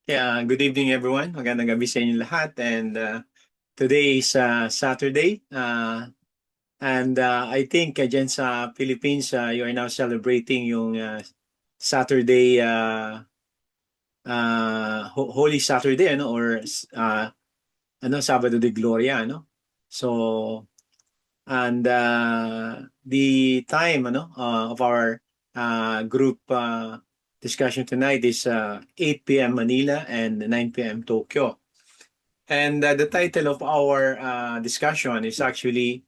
Yeah, good evening everyone. Magandang gabi sa inyo lahat. And today is Saturday. And I think dyan sa Philippines, you are now celebrating yung Saturday, Holy Saturday, ano? Or Sabado de Gloria, ano? So, and the time, of our group discussion tonight is 8 p.m. Manila and 9 p.m. Tokyo. And the title of our discussion is actually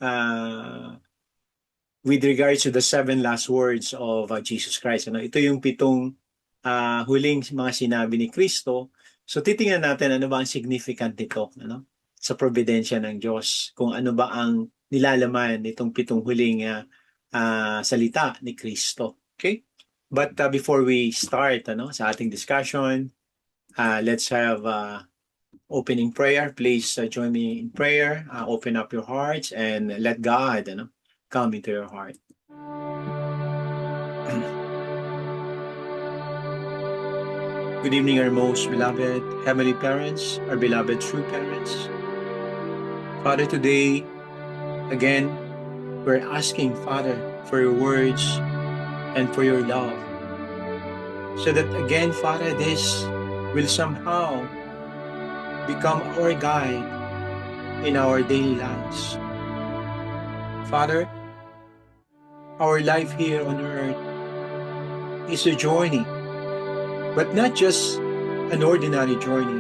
uh, with regards to the seven last words of Jesus Christ. Ano? Ito yung pitong huling mga sinabi ni Kristo. So titingnan natin ano ba ang significant nito, ano? Sa providensya ng Diyos. Kung ano ba ang nilalaman nitong pitong huling salita ni Kristo. Okay? But before we start sa ating discussion, let's have opening prayer. Please join me in prayer. Open up your hearts and let God come into your heart. Good evening, our most beloved Heavenly Parents, our beloved true parents. Father, today, again, we're asking, Father, for your words and for your love. So that again, Father, this will somehow become our guide in our daily lives. Father, our life here on earth is a journey, but not just an ordinary journey,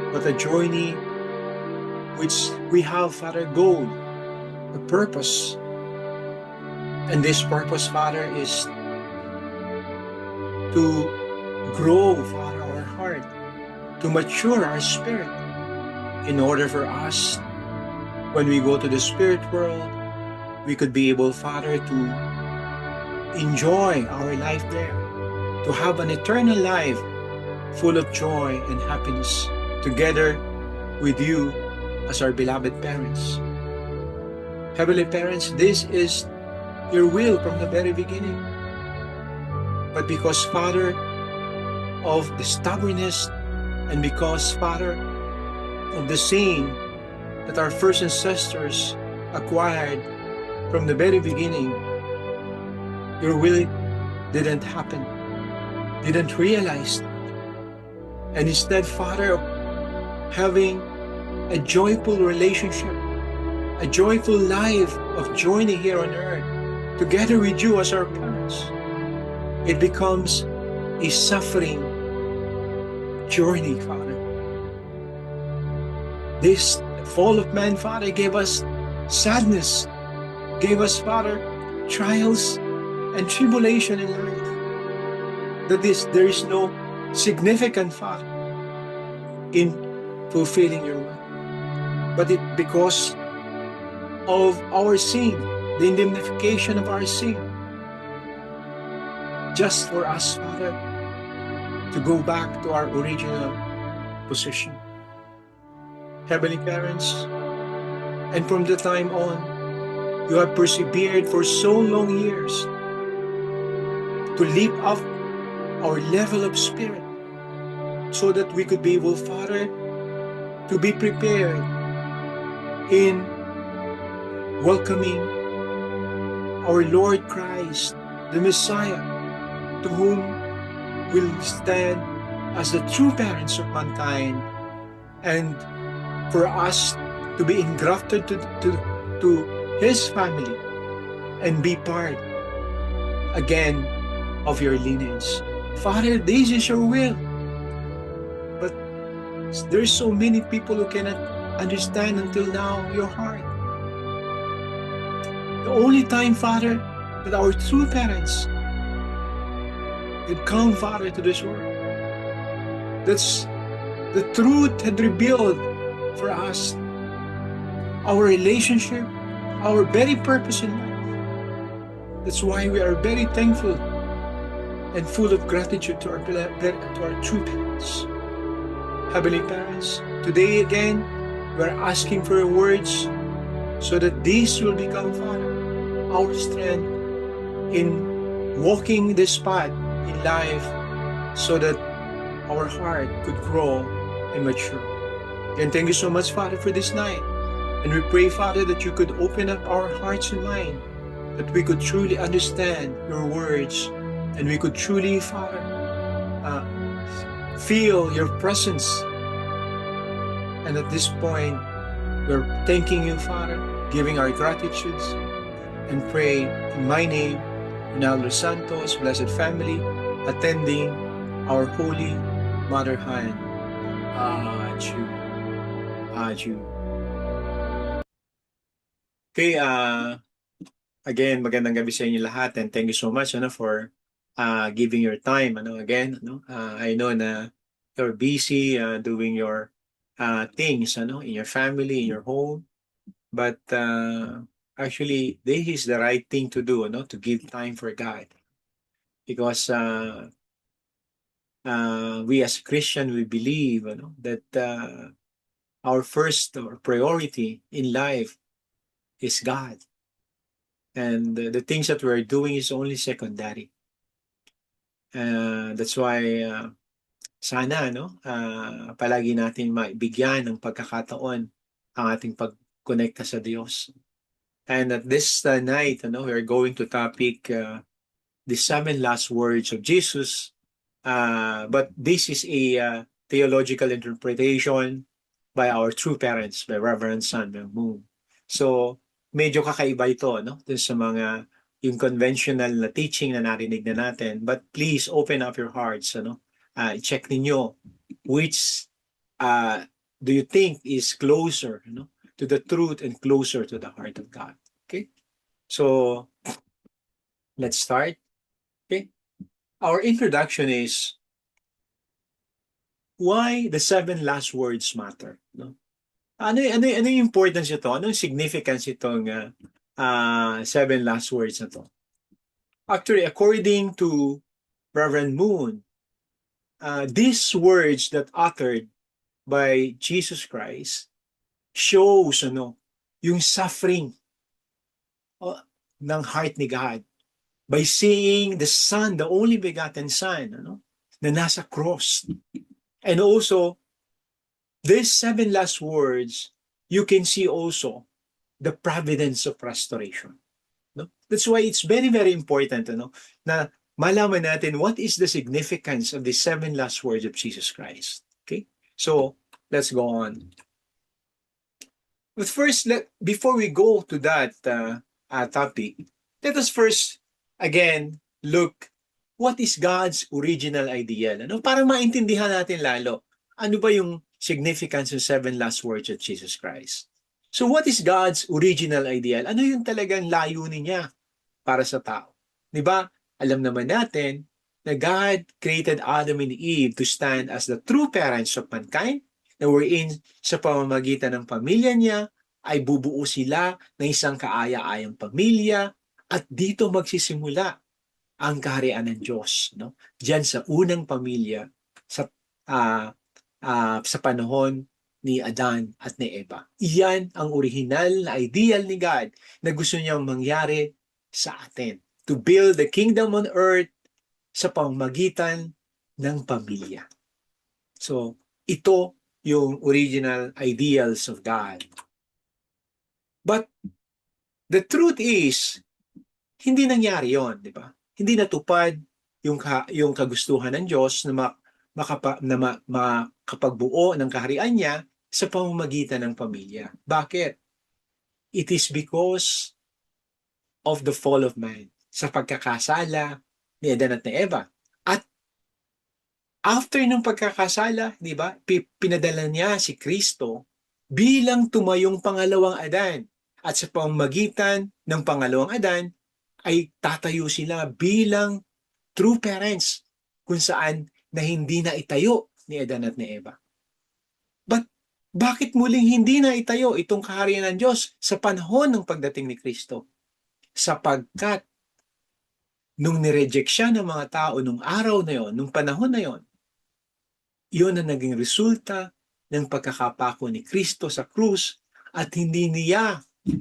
but a journey which we have, Father, goal, a purpose. And this purpose, Father, is to grow, Father, our heart, to mature our spirit in order for us, when we go to the spirit world, we could be able, Father, to enjoy our life there, to have an eternal life full of joy and happiness together with you as our beloved parents. Heavenly Parents, this is your will from the very beginning. But because, Father, of the stubbornness and because, Father, of the sin that our first ancestors acquired from the very beginning, your will didn't happen, didn't realize that. And instead, Father, having a joyful relationship, a joyful life of journey here on earth, together with you as our parents, it becomes a suffering journey, Father. This fall of man, Father, gave us sadness, gave us, Father, trials and tribulation in life. That there is no significant, Father, in fulfilling your will. But because of our sin, the indemnification of our sin, just for us, Father, to go back to our original position. Heavenly Parents, and from the time on, you have persevered for so long years to lift up our level of spirit so that we could be able, Father, to be prepared in welcoming our Lord Christ, the Messiah, to whom will stand as the true parents of mankind, and for us to be engrafted to his family and be part again of your lineage. Father, this is your will. But there's so many people who cannot understand until now your heart. The only time, Father, that our true parents had come, Father, to this world, that's the truth had revealed for us our relationship, our very purpose in life. That's why we are very thankful and full of gratitude to our true parents. Heavenly Parents, today again, we are asking for your words so that this will become, Father, our strength in walking this path in life, so that our heart could grow and mature. And thank you so much, Father, for this night. And we pray, Father, that you could open up our hearts and mind, that we could truly understand your words, and we could truly, Father, uh, feel your presence. And at this point, we're thanking you, Father, giving our gratitudes, and pray in my name, Ronaldo Santos, blessed family, attending our Holy Mother Hand. Adieu. Adieu. Okay, again, magandang gabi sa inyo lahat, and thank you so much for giving your time again. I know na you're busy doing your things in your family, in your home, but actually this is the right thing to do, to give time for God, because we as Christian, we believe that our first priority in life is God. And the things that we're doing is only secondary. That's why sana palagi natin maibigyan ng pagkakataon ang ating pagkonekta sa Diyos. And at this night, we're going to topic the 7 last words of Jesus. But this is a theological interpretation by our true parents, by Reverend Samuel Moon. So, medyo kakaiba ito, dun sa mga yung conventional na teaching na narinig na natin. But please open up your hearts, check ninyo which do you think is closer, to the truth and closer to the heart of God. Okay? So, let's start. Okay? Our introduction is why the 7 last words matter. Ano yung importance ito? Ano yung significance itong 7 last words na to? Actually, according to Reverend Moon, these words that uttered by Jesus Christ shows yung suffering ng heart ni God by seeing the Son, the only begotten Son, na nasa cross. And also, these 7 last words, you can see also the providence of restoration. That's why it's very, very important na malaman natin what is the significance of the 7 last words of Jesus Christ. Okay? So, let's go on. But first, before we go to that topic, let us first, again, look what is God's original ideal. Para maintindihan natin lalo, ano ba yung significance ng 7 last words of Jesus Christ? So what is God's original ideal? Ano yung talagang layunin niya para sa tao? Diba? Alam naman natin na God created Adam and Eve to stand as the true parents of mankind, na wherein sa pamamagitan ng pamilya niya ay bubuo sila ng isang kaaya-ayang pamilya, at dito magsisimula ang kaharian ng Diyos. Diyan sa unang pamilya sa panahon ni Adan at ni Eva. Iyan ang original na ideal ni God na gusto niyang mangyari sa atin. To build the kingdom on earth sa pamamagitan ng pamilya. So, ito yung original ideals of God. But the truth is, hindi nangyari yon, di ba? Hindi natupad yung kagustuhan ng Diyos na makapagbuo ng kaharian niya sa pamamagitan ng pamilya. Bakit? It is because of the fall of man, sa pagkakasala ni Adan at ni Eva. At after ng pagkakasala, di ba, pinadala niya si Kristo bilang tumayong pangalawang Adan. At sa pamamagitan ng pangalawang Adan, ay tatayo sila bilang true parents, kung saan na hindi na itayo ni Adan at ni Eva. But bakit muling hindi na itayo itong kaharian ng Diyos sa panahon ng pagdating ni Kristo? Sapagkat nung nireject siya ng mga tao nung araw na yon, nung panahon na yon, yun ang naging resulta ng pagkakapako ni Kristo sa krus, at hindi niya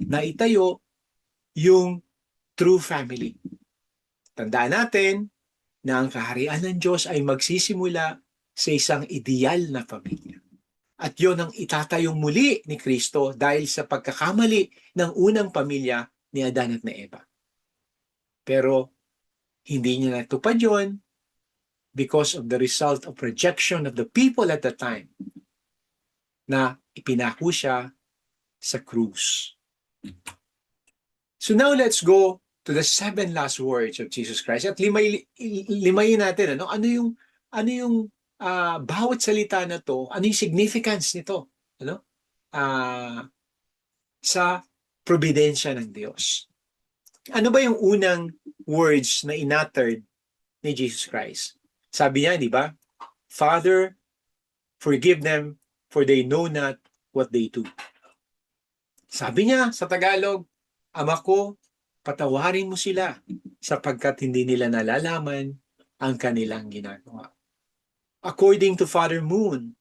na itayo yung true family. Tandaan natin na ang kaharian ng Diyos ay magsisimula sa isang ideal na pamilya. At yon ang itatayong muli ni Kristo dahil sa pagkakamali ng unang pamilya ni Adan at ni Eva. Pero hindi niya natupad yon because of the result of rejection of the people at the time na ipinako siya sa krus. So now let's go to the 7 last words of Jesus Christ. At limayin natin, ano yung bawat salita na to, ano yung significance nito, sa providensya ng Diyos. Ano ba yung unang words na inuttered ni Jesus Christ? Sabi niya, di ba? Father, forgive them, for they know not what they do. Sabi niya sa Tagalog, Ama ko, patawarin mo sila sapagkat hindi nila nalalaman ang kanilang ginagawa. According to Father Moon,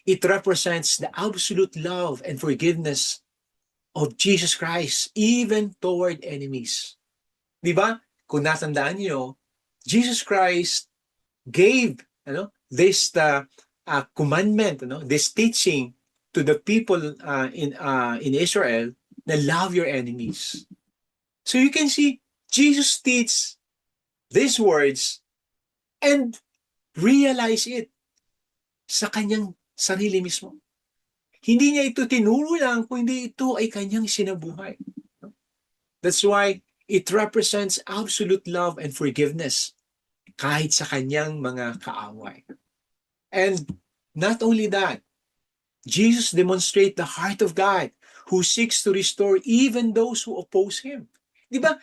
it represents the absolute love and forgiveness of Jesus Christ even toward enemies. Di ba? Kung natandaan niyo, Jesus Christ gave this commandment, this teaching to the people in Israel na love your enemies. So you can see, Jesus teaches these words and realize it sa kanyang sarili mismo. Hindi niya ito tinuro lang, kundi ito ay kanyang sinabuhay. That's why it represents absolute love and forgiveness kahit sa kanyang mga kaaway. And not only that, Jesus demonstrates the heart of God who seeks to restore even those who oppose Him. Di ba?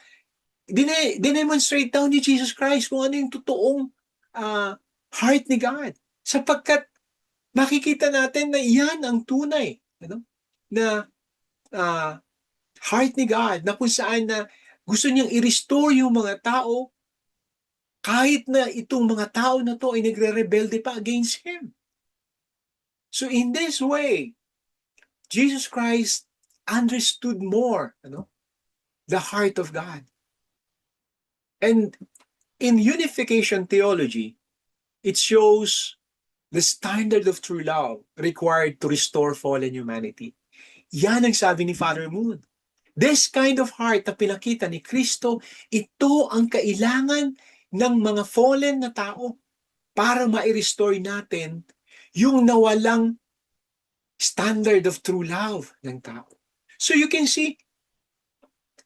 Dinemonstrate daw ni Jesus Christ kung ano yung totoong heart ni God. Sapagkat makikita natin na iyan ang tunay na heart ni God, na kung saan na gusto niyang i-restore yung mga tao kahit na itong mga tao na to ay nagre-rebelde pa against Him. So in this way, Jesus Christ understood more the heart of God. And in unification theology, it shows the standard of true love required to restore fallen humanity. Yan ang sabi ni Father Moon. This kind of heart na pinakita ni Kristo, ito ang kailangan ng mga fallen na tao para ma-restore natin yung nawalang standard of true love ng tao. So you can see,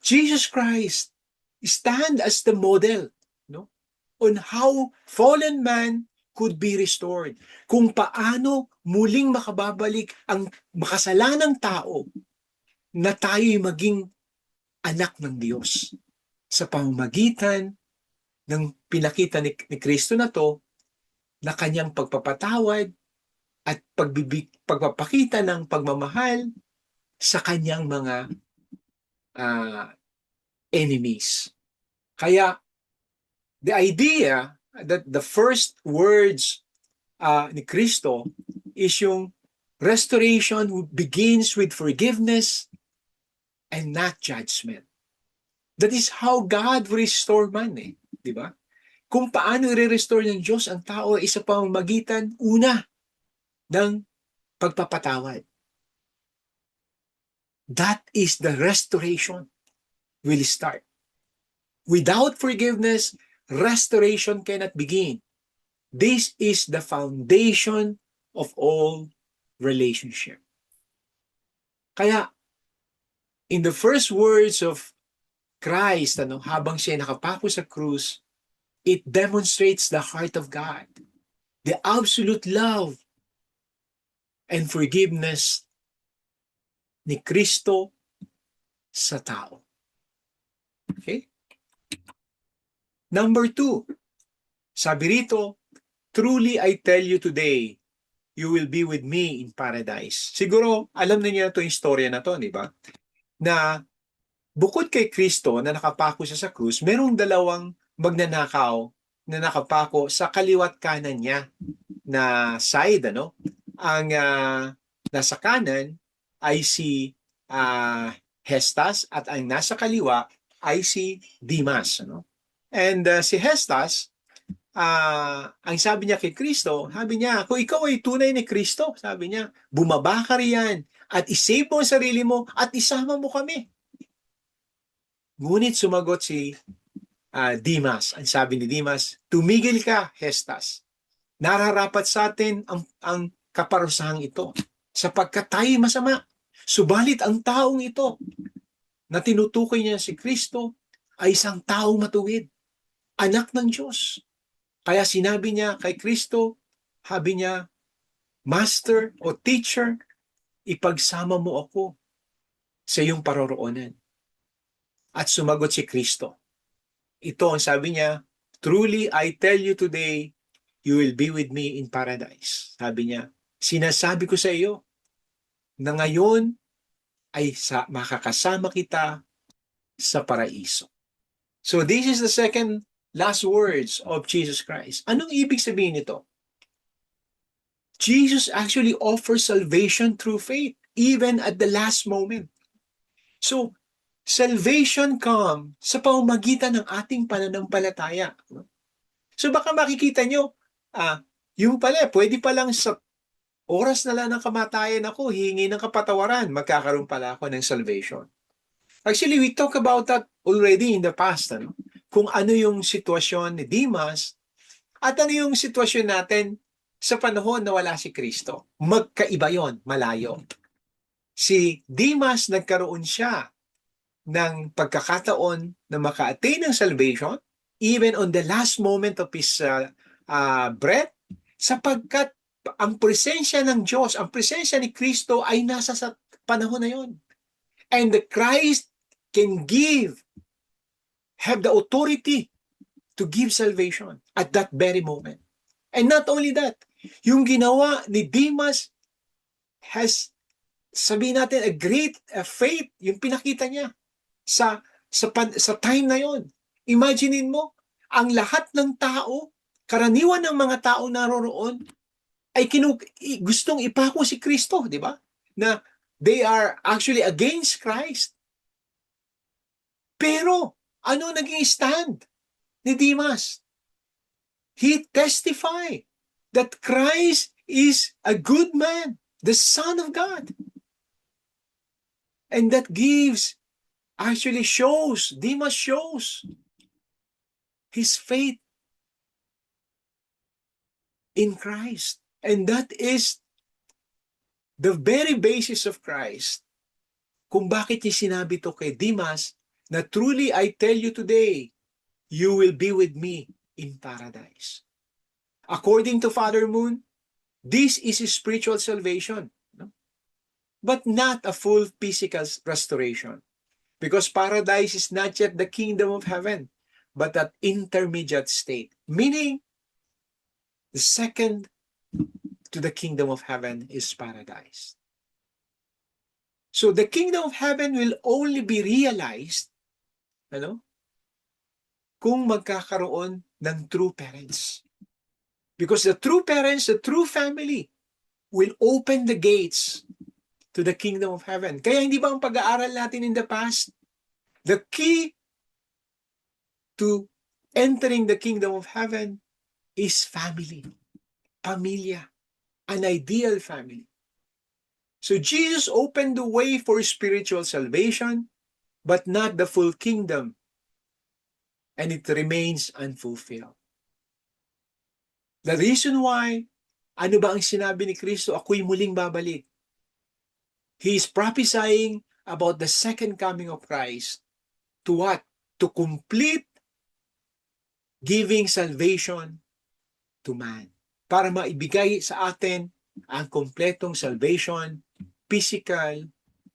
Jesus Christ stand as the model on how fallen man could be restored. Kung paano muling makababalik ang makasalanang tao na tayo'y maging anak ng Diyos sa pamamagitan ng pinakita ni Kristo na to, na kanyang pagpapatawad at pagpapakita ng pagmamahal sa kanyang mga enemies. Kaya, the idea that the first words ni Kristo is yung restoration begins with forgiveness and not judgment. That is how God restore man, di ba? Kung paano i-restore ng Diyos ang tao ay sa pamamagitan, una, ng pagpapatawad. That is the restoration will start. Without forgiveness, restoration cannot begin. This is the foundation of all relationship. Kaya, in the first words of Christ, habang siya nakapako sa krus, it demonstrates the heart of God, the absolute love and forgiveness ni Kristo sa tao. Okay? Number 2, sabi rito, truly I tell you today, you will be with me in paradise. Siguro, alam niyo na ito yung istorya na to, di ba? Na bukod kay Kristo na nakapako siya sa krus, merong dalawang magnanakaw na nakapako sa kaliwat kanan niya na side, Ang nasa kanan ay si Hestas at ang nasa kaliwa ay si Dimas, And si Hestas ang sabi niya kay Kristo, sabi niya, kung ikaw ay tunay ni Kristo, sabi niya, bumaba ka riyan at isave mo ang sarili mo at isama mo kami. Ngunit sumagot si Dimas. Ang sabi ni Dimas, tumigil ka, Hestas. Nararapat sa atin ang kaparusahang ito sapagkat tayo masama. Subalit ang taong ito na tinutukoy niya si Kristo ay isang taong matuwid, anak ng Diyos. Kaya sinabi niya kay Kristo, sabi niya, Master o Teacher, ipagsama mo ako sa iyong paroroonan. At sumagot si Kristo. Ito ang sabi niya, truly I tell you today, you will be with me in paradise. Sabi niya, sinasabi ko sa iyo na ngayon ay makakasama kita sa paraiso. So this is the second last words of Jesus Christ. Anong ibig sabihin nito? Jesus actually offers salvation through faith, even at the last moment. So, salvation comes sa pamamagitan ng ating pananampalataya. So baka makikita nyo, yung pala, pwede pa lang sa oras na lang ng kamatayan ako, hihingi ng kapatawaran, magkakaroon pala ako ng salvation. Actually, we talk about that already in the past. Ano? Kung ano yung sitwasyon ni Dimas at ano yung sitwasyon natin sa panahon na wala si Kristo. Magkaiba yon, malayo. Si Dimas, nagkaroon siya ng pagkakataon na maka-attain ng salvation even on the last moment of his breath sapagkat ang presensya ng Diyos, ang presensya ni Kristo ay nasa sa panahon na yon. And the Christ can have the authority to give salvation at that very moment. And not only that, yung ginawa ni Dimas has, sabihin natin, a great faith, yung pinakita niya sa time na yon. Imaginein mo, ang lahat ng tao, karaniwan ng mga tao naroroon, ay gustong ipako si Kristo, di ba? Na they are actually against Christ. Pero, ano naging stand ni Dimas? He testified that Christ is a good man, the Son of God. And that Dimas shows his faith in Christ. And that is the very basis of Christ. Kung bakit niya sinabi to kay Dimas, na truly I tell you today, you will be with me in paradise. According to Father Moon, this is a spiritual salvation, no? But not a full physical restoration. Because paradise is not yet the kingdom of heaven, but that intermediate state. Meaning, the second to the kingdom of heaven is paradise. So the kingdom of heaven will only be realized, kung magkakaroon ng true parents. Because the true parents, the true family, will open the gates to the kingdom of heaven. Kaya hindi ba ang pag-aaral natin in the past, the key to entering the kingdom of heaven is family, pamilya, an ideal family. So Jesus opened the way for spiritual salvation, but not the full kingdom. And it remains unfulfilled. The reason why, ano ba ang sinabi ni Kristo? Ako'y muling babalik. He is prophesying about the second coming of Christ. To what? To complete giving salvation to man. Para maibigay sa atin ang kompletong salvation, physical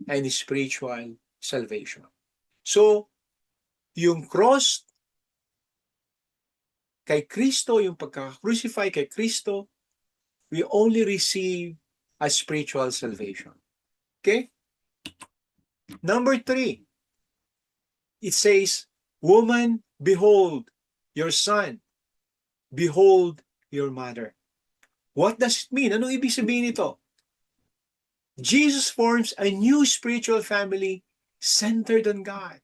and spiritual salvation. So, yung cross kay Kristo, yung pagka-crucify kay Kristo, we only receive a spiritual salvation. Okay? Number 3, it says, woman, behold your son. Behold your mother. What does it mean? Anong ibig sabihin nito? Jesus forms a new spiritual family centered on God.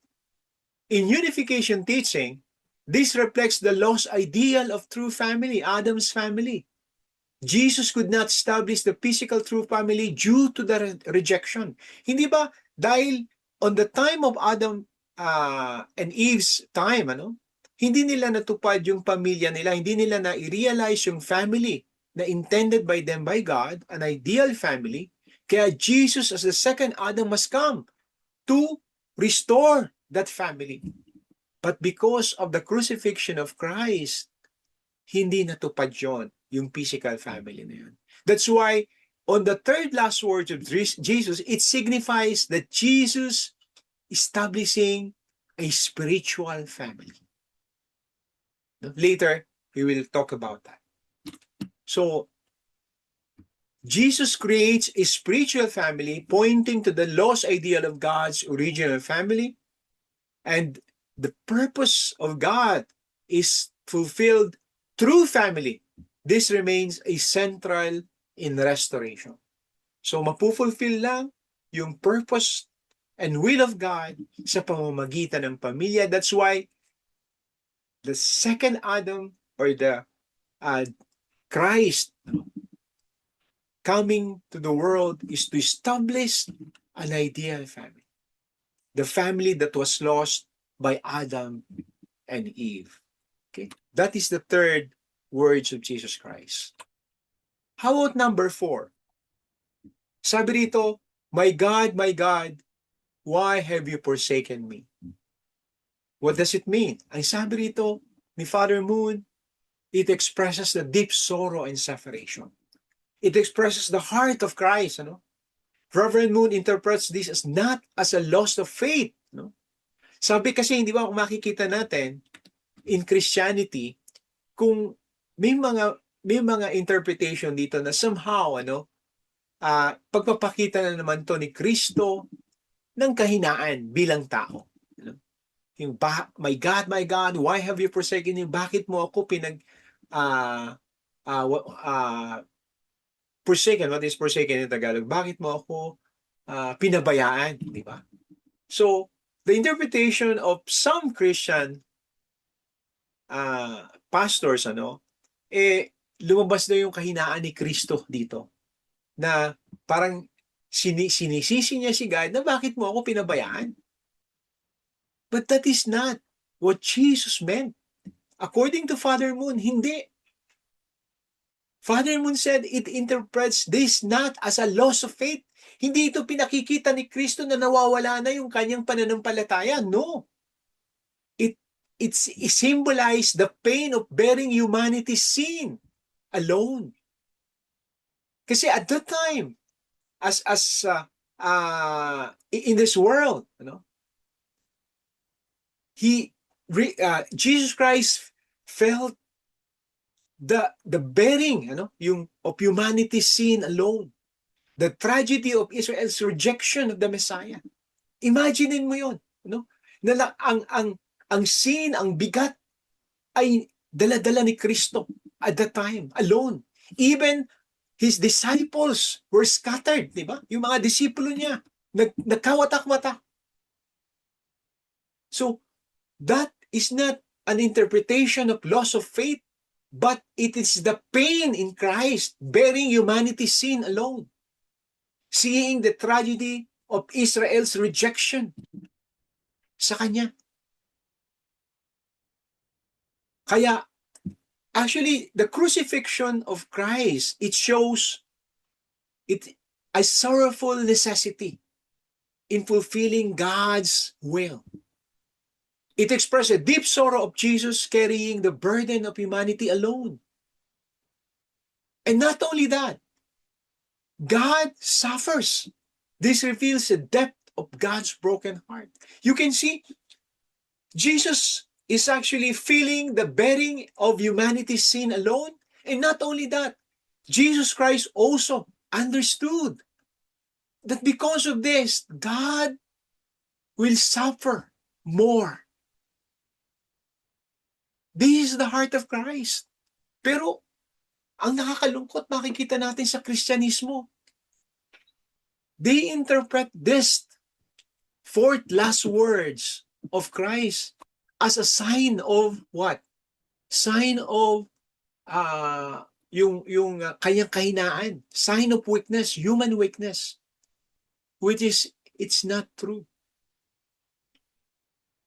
In unification teaching, This reflects the lost ideal of true family, Adam's family. Jesus could not establish the physical true family due to the rejection. Hindi ba dahil on the time of Adam and Eve's time, hindi nila natupad yung pamilya nila, hindi nila na-realize yung family na intended by them by God, an ideal family. Kaya Jesus as the second Adam must come to restore that family. But because of the crucifixion of Christ, hindi natupad yon, yung physical family na yun. That's why, on the third last words of Jesus, it signifies that Jesus establishing a spiritual family. Later, we will talk about that. So, Jesus creates a spiritual family pointing to the lost ideal of God's original family, and the purpose of God is fulfilled through family. This remains a central in restoration. So mapufulfill lang yung purpose and will of God sa pamamagitan ng pamilya. That's why the second Adam or the Christ coming to the world is to establish an ideal family. The family that was lost by Adam and Eve. Okay, that is the third words of Jesus Christ. How about number 4? Sabi rito, my God, why have you forsaken me? What does it mean? Ang sabi rito ni Father Moon, it expresses the deep sorrow and separation. It expresses the heart of Christ. Reverend Moon interprets this as not as a loss of faith. Sabi kasi, hindi ba, kung makikita natin in Christianity, kung may mga interpretation dito na somehow, pagpapakita na naman to ni Kristo ng kahinaan bilang tao. Yung, my God, why have you forsaken me? Bakit mo ako forsaken? What is forsaken in Tagalog? Bakit mo ako pinabayaan? Di ba? So, the interpretation of some Christian pastors, lumabas na yung kahinaan ni Kristo dito. Na parang sinisisi niya si God na bakit mo ako pinabayaan? But that is not what Jesus meant. According to Father Moon, hindi. Father Moon said it interprets this not as a loss of faith. Hindi ito pinakikita ni Kristo na nawawala na yung kanyang pananampalataya. No. It symbolizes the pain of bearing humanity's sin alone. Kasi at that time, in this world, Jesus Christ felt the bearing, yung of humanity's sin alone. The tragedy of Israel's rejection of the Messiah. Imaginein mo yun, na ang sin, ang bigat ay dala-dala ni Kristo at that time alone. Even his disciples were scattered, di ba? Yung mga disipulo niya nagkawatak-watak. So that is not an interpretation of loss of faith, but it is the pain in Christ bearing humanity's sin alone. Seeing the tragedy of Israel's rejection sa kanya. Kaya, actually, the crucifixion of Christ, it shows a sorrowful necessity in fulfilling God's will. It expresses a deep sorrow of Jesus carrying the burden of humanity alone. And not only that, God suffers. This reveals the depth of God's broken heart. You can see, Jesus is actually feeling the bearing of humanity's sin alone. And not only that, Jesus Christ also understood that because of this, God will suffer more. This is the heart of Christ. Pero, ang nakakalungkot, makikita natin sa Kristyanismo, they interpret this fourth last words of Christ as a sign of what? Sign of yung kanyang kahinaan. Sign of weakness, human weakness. Which is, it's not true.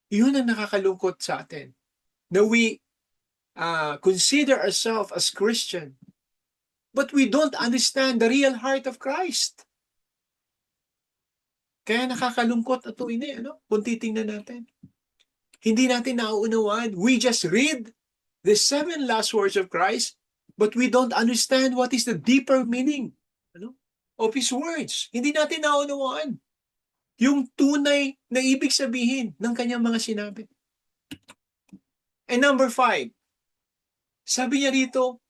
Yun ang nakakalungkot sa atin. Na we consider ourselves as Christian, but we don't understand the real heart of Christ. Kaya nakakalungkot ito kung titingnan natin. Hindi natin nauunawaan. We just read the 7 last words of Christ, but we don't understand what is the deeper meaning of His words. Hindi natin naunawaan yung tunay na ibig sabihin ng kanyang mga sinabi. And number 5, sabi niya rito,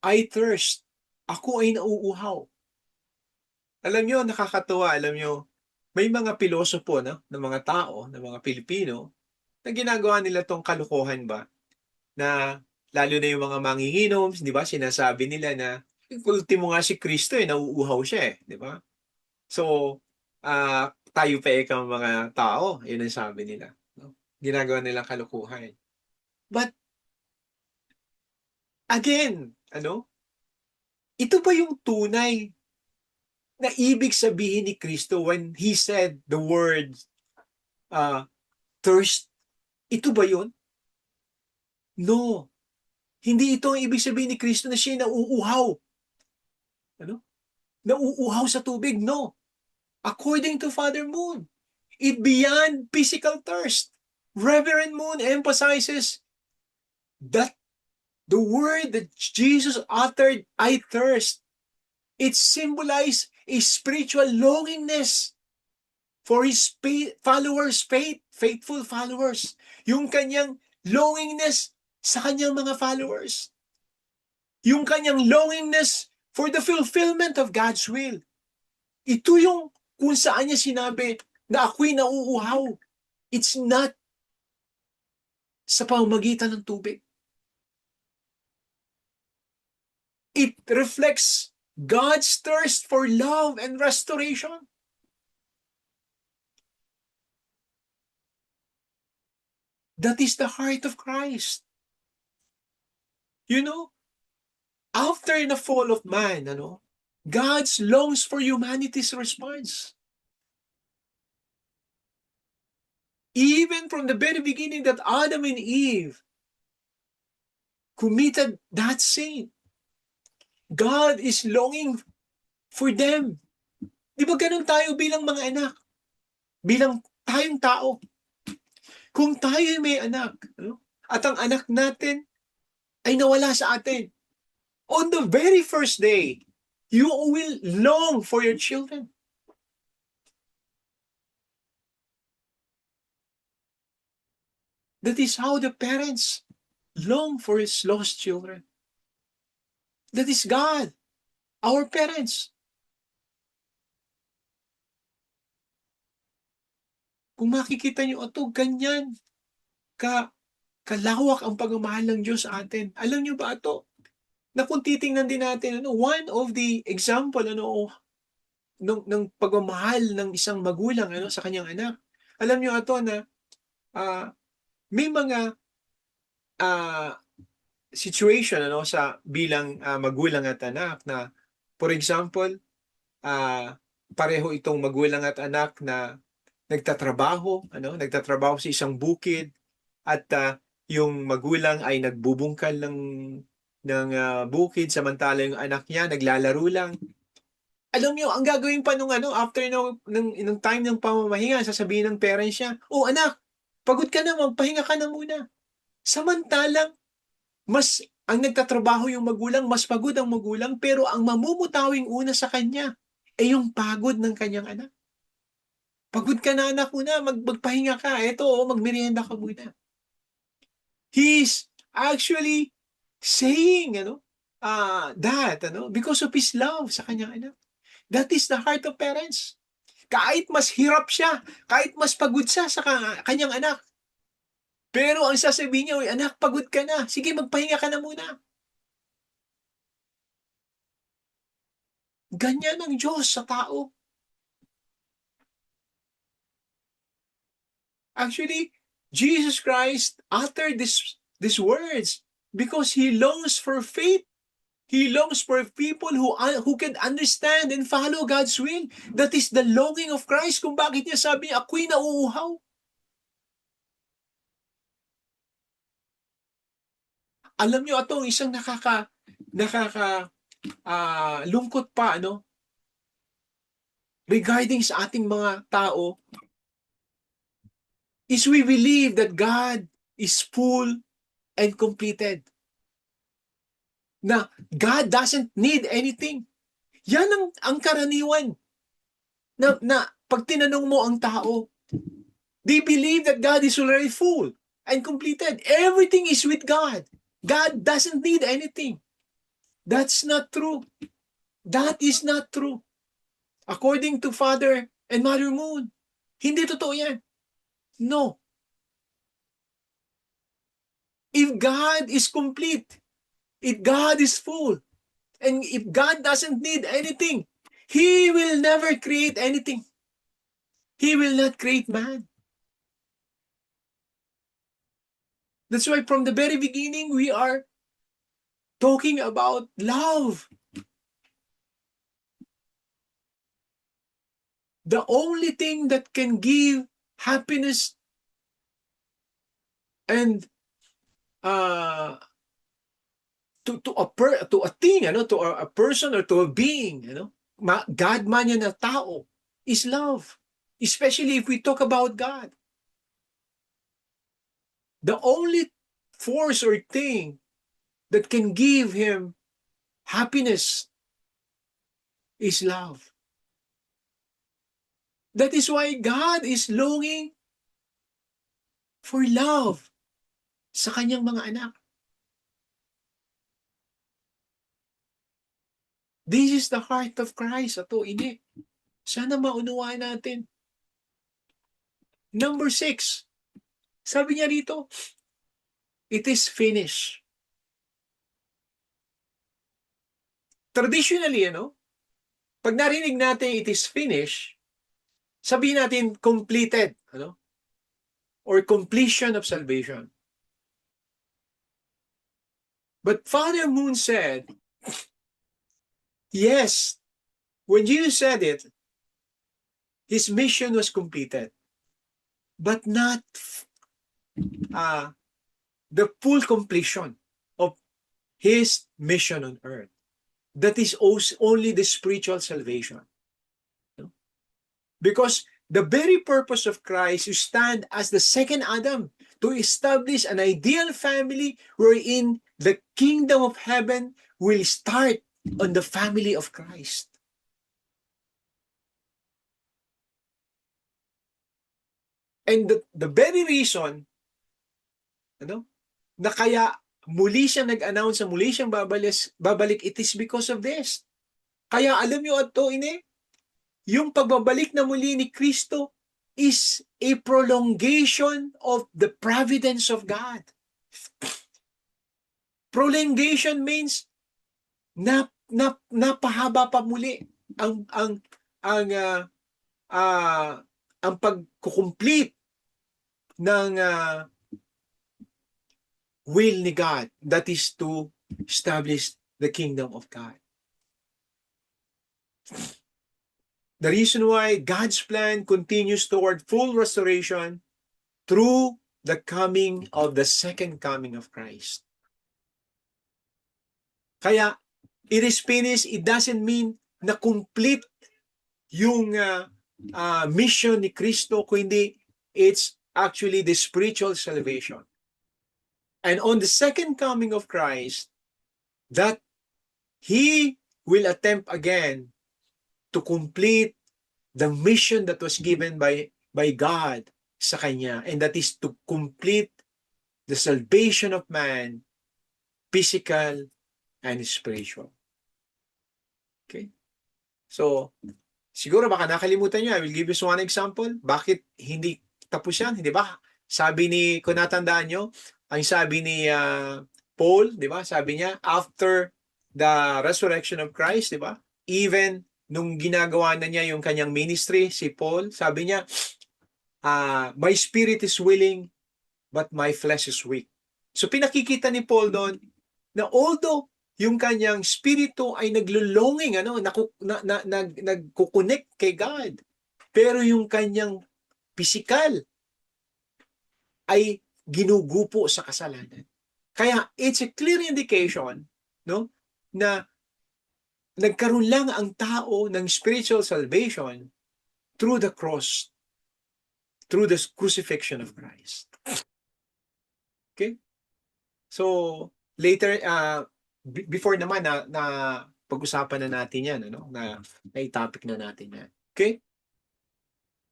I thirst. Ako ay nauuhaw. Alam niyo, nakakatuwa, may mga pilosopo ng mga tao, ng mga Pilipino, na ginagawa nila tong kalokohan ba? Na lalo na yung mga manghihinom, di ba? Sinasabi nila na ultimo nga si Kristo nauuhaw siya di ba? So, tayo pa ikang mga tao, yun ang sabi nila. No? Ginagawa nilang kalokohan. But, again, ito ba yung tunay na ibig sabihin ni Kristo when He said the word thirst? Ito ba yun? No. Hindi ito ang ibig sabihin ni Kristo na siya nauuhaw. Nauuhaw sa tubig? No. According to Father Moon, it beyond physical thirst. Reverend Moon emphasizes that the word that Jesus uttered, I thirst, it symbolizes a spiritual longingness for His followers, faithful followers. Yung kanyang longingness sa kanyang mga followers. Yung kanyang longingness for the fulfillment of God's will. Ito yung kung saan niya sinabi na ako'y nauuhaw. It's not sa pamamagitan ng tubig. It reflects God's thirst for love and restoration. That is the heart of Christ. After the fall of man, God longs for humanity's response. Even from the very beginning that Adam and Eve committed that sin, God is longing for them. Di ba ganun tayo bilang mga anak? Bilang tayong tao. Kung tayo may anak, at ang anak natin ay nawala sa atin, on the very first day, you will long for your children. That is how the parents long for his lost children. That is God, our parents. Kung makikita niyo ito, ganyan kalawak ang pagmamahal ng Diyos sa atin. Alam niyo ba ito? Na kung titingnan din natin, one of the example ng pagmamahal ng isang magulang sa kanyang anak. Alam niyo ito na may mga situation sa bilang magulang at anak na, for example, pareho itong magulang at anak na nagtatrabaho sa isang bukid at yung magulang ay nagbubungkal ng bukid samantala yung anak niya naglalaro lang. Alam niyo, ang gagawin pa after ng time ng pamamahinga, sasabihin ng parents niya, "Oh anak, pagod ka na, magpahinga ka na muna." Samantalang ang nagtatrabaho yung magulang, mas pagod ang magulang, pero ang mamumutawing una sa kanya ay yung pagod ng kanyang anak. Pagod ka na anak muna, magpahinga ka. Eto, magmerienda ka muna. He's actually saying, that, because of His love sa kanyang anak. That is the heart of parents. Kahit mas hirap siya, kahit mas pagod siya sa kanyang anak, pero ang sasabihin niya, anak, pagod ka na. Sige, magpahinga ka na muna. Ganyan ang Diyos sa tao. Actually, Jesus Christ uttered these words because He longs for faith. He longs for people who can understand and follow God's will. That is the longing of Christ kung bakit niya sabi, ako'y nauuhaw. Alam niyo, ito isang lungkot pa, regarding sa ating mga tao, is we believe that God is full and completed. Na God doesn't need anything. Yan ang karaniwan. Na pag tinanong mo ang tao, they believe that God is already full and completed. Everything is with God. God doesn't need anything. That's not true. That is not true. According to Father and Mother Moon, hindi totoo yan. No. If God is complete, if God is full, and if God doesn't need anything, He will never create anything. He will not create man. That's why from the very beginning, we are talking about love. The only thing that can give happiness and to a thing, to a person or to a being, God man yan na tao, is love. Especially if we talk about God. The only force or thing that can give him happiness is love. That is why God is longing for love sa kanyang mga anak. This is the heart of Christ. Ito, ini. Sana maunawaan natin. Number 6. Sabi niya rito, it is finished. Traditionally, pag narinig natin it is finished, sabihin natin completed, or completion of salvation. But Father Moon said, yes, when Jesus said it, his mission was completed, but not the full completion of his mission on earth. That is only the spiritual salvation. Because the very purpose of Christ is to stand as the second Adam, to establish an ideal family wherein the kingdom of heaven will start on the family of Christ. And the very reason, na kaya muli siyang nag-announce, muli siyang babalik, it is because of this. Kaya alam niyo ito, yung pagbabalik na muli ni Kristo is a prolongation of the providence of God. Prolongation means napahaba pa muli ang pagkukomplete ng will ni God, that is to establish the kingdom of God. The reason why God's plan continues toward full restoration through the coming of the second coming of Christ. Kaya, it is finished, it doesn't mean na complete yung mission ni Kristo, kundi it's actually the spiritual salvation. And on the second coming of Christ, that He will attempt again to complete the mission that was given by God sa Kanya, and that is to complete the salvation of man, physical and spiritual. Okay? So, siguro baka nakalimutan niyo, I will give you one example. Bakit hindi tapos yan? Hindi ba? Sabi kung natandaan niyo, ang sabi ni Paul, di ba? Sabi niya, after the resurrection of Christ, di ba? Even nung ginagawa na niya yung kanyang ministry, si Paul, sabi niya, my spirit is willing, but my flesh is weak. So pinakikita ni Paul doon na although yung kanyang spirito ay naglulonging, nagkukonect kay God, pero yung kanyang physical ay ginugupo sa kasalanan. Kaya it's a clear indication, no, na nagkaroon lang ang tao ng spiritual salvation through the cross, through the crucifixion of Christ. Okay? So, later, before naman na pag-usapan na natin yan, na topic na natin yan. Okay?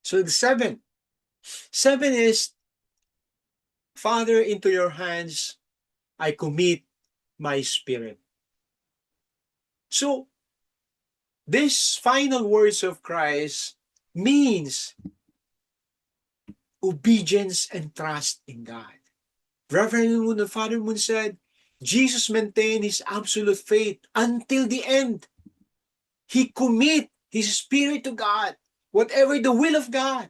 So, the seven is, Father, into your hands I commit my spirit. So, these final words of Christ means obedience and trust in God. Reverend Moon and Father Moon said, Jesus maintained his absolute faith until the end. He commit his spirit to God. Whatever the will of God,